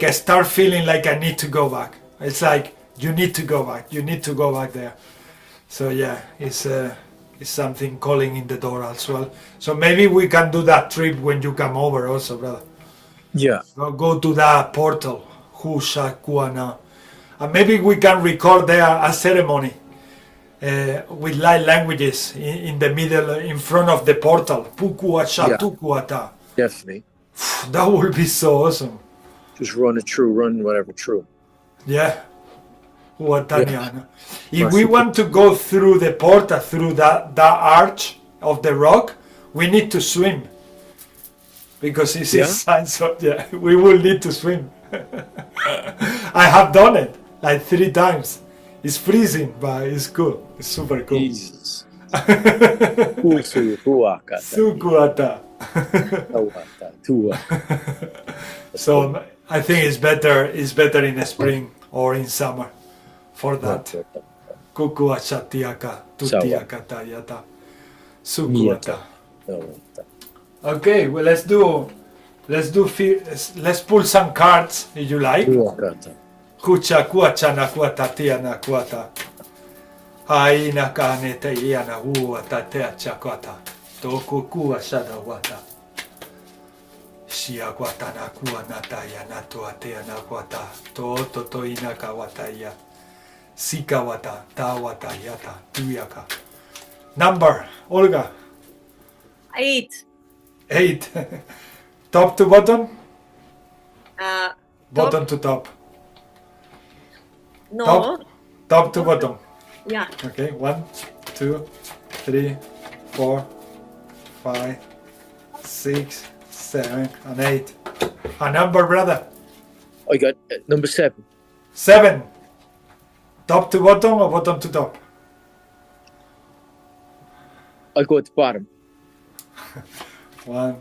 I start feeling like I need to go back. It's like you need to go back there. So yeah, it's something calling in the door as well. So maybe we can do that trip when you come over also, brother. Yeah. Go to that portal, Husha Kuana. And maybe we can record there a ceremony with light languages in the middle, in front of the portal. Pukuata. Definitely. That would be so awesome. Just run whatever through. Yeah. If we want to go through the portal, through that arch of the rock, we need to swim. Because it's inside, so we will need to swim. I have done it like 3 times. It's freezing, but it's cool. It's super cool. Jesus. Sukuata. So I think it's better in the spring or in summer for that. Kukua shatiaka tutiaka tayata. Sukuata. Okay, well let's pull some cards if you like. Kucha kuachana kuatatia na kuata. Aina kanete iana huata te chakata. Toku kua shada wata. Shia kwata na kua nataya na toatea na kwata. To ina kawataya. Sika wata, ta wata yata, tuyaka. Number, Olga. 8. 8. Top to bottom? Bottom to top. No. Top to bottom. Yeah. Okay, 1, 2, 3, 4, 5, 6, 7, and 8. A number, brother. I got number 7. 7. Top to bottom or bottom to top? I go at the bottom. 1,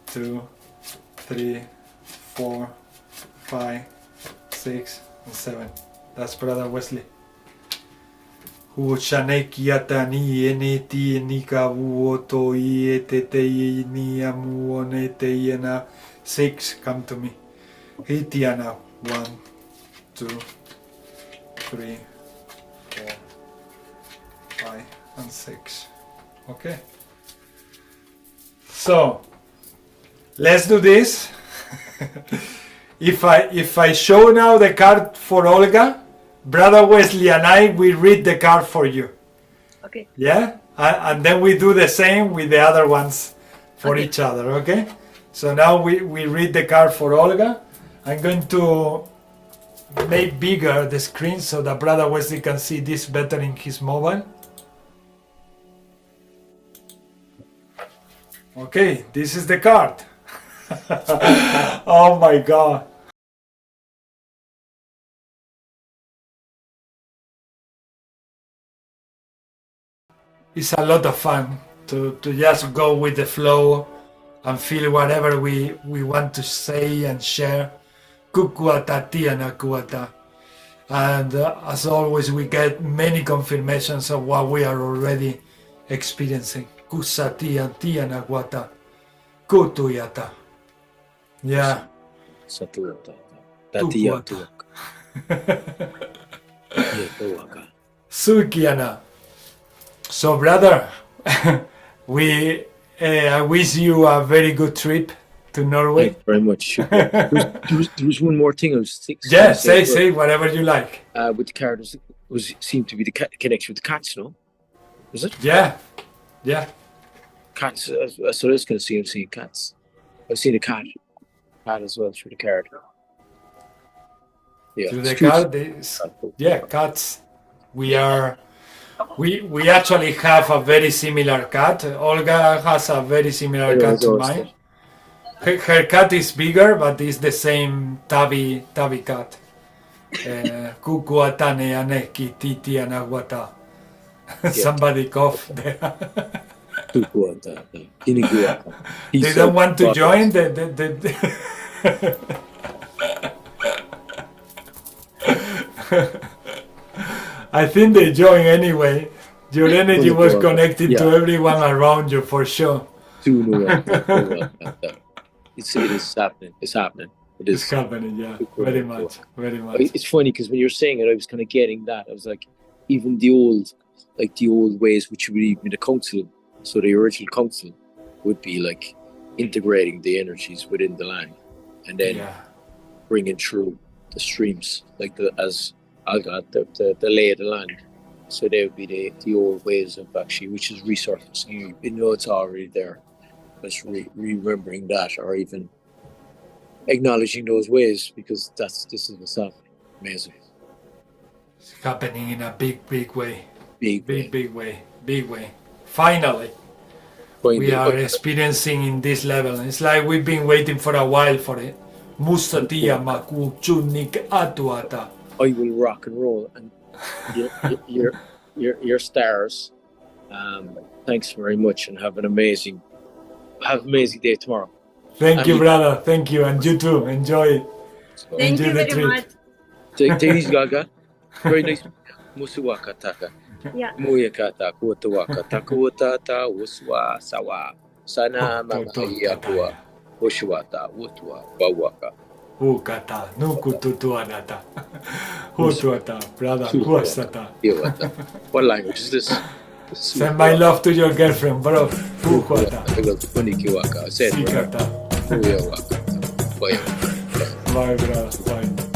2, 3, 4, 5, 6, and 7. That's brother Wesley. Huchanekiata ni eneti nika wuoto ietete ni amuonete yena. 6, come to me. Hitiana. 1, 2, 3, 4, 5, and 6. Okay. So let's do this. If I show now the card for Olga, Brother Wesley and I will read the card for you. Okay. Yeah? And then we do the same with the other ones for each other, okay? So now we read the card for Olga. I'm going to make bigger the screen so that Brother Wesley can see this better in his mobile. Okay, this is the card. Oh my God. It's a lot of fun to just go with the flow and feel whatever we want to say and share. Kukuata tiana kuata. And as always, we get many confirmations of what we are already experiencing. Kusatia tiana kuata. Kutuyata. Yeah. Satuata. Sukiana. So, brother, I wish you a very good trip to Norway. Thank you very much. There was one more thing I was thinking. Yeah, say whatever you like. With the card seemed to be the connection with the cats, no? Was it? Yeah. Cats. So I was going to see. I'm seeing cats. I've seen a cat as well through the card. Yeah. Through the card, cats. We actually have a very similar cat. Olga has a very similar cat to mine. Her cat is bigger, but it's the same tabby cat. Kukuatane aneki titi anaguata. Somebody coughed there. They don't want to join I think they join anyway. Your energy was connected to everyone around you for sure. It is happening. It's happening. It's happening, yeah. Very much. It's funny because when you were saying it, I was kind of getting that. I was like, even the old ways which would even the council, so the original council would be like integrating the energies within the land and then bringing through the streams, like as Olga, the lay of the land. So they would be the old ways of actually, which is resurfacing. You know it's already there. Just remembering that, or even acknowledging those ways, because this is what's happening. Amazing. It's happening in a big way. Big way. Finally, we are experiencing in this level. It's like we've been waiting for a while for it. Mustatia maku chunik atuata. I will rock and roll, and your stars. Thanks very much, and have an amazing day tomorrow. Thank you, brother. Thank you, and you too. Enjoy it. Thank you very much. Take it easy, Gaga. Very nice. Musuwaka taka. Yeah. Muyakata kuwaka takuwata uswa sawa. Sana mamaya kuwa. Ushuwata wutwa bawaka. Ukata nukututuanata. Hutuata, brother. Kuasata. What language is this? Send my love to your girlfriend, bro. Hukuata. Sikata. Bye, brother. Bye.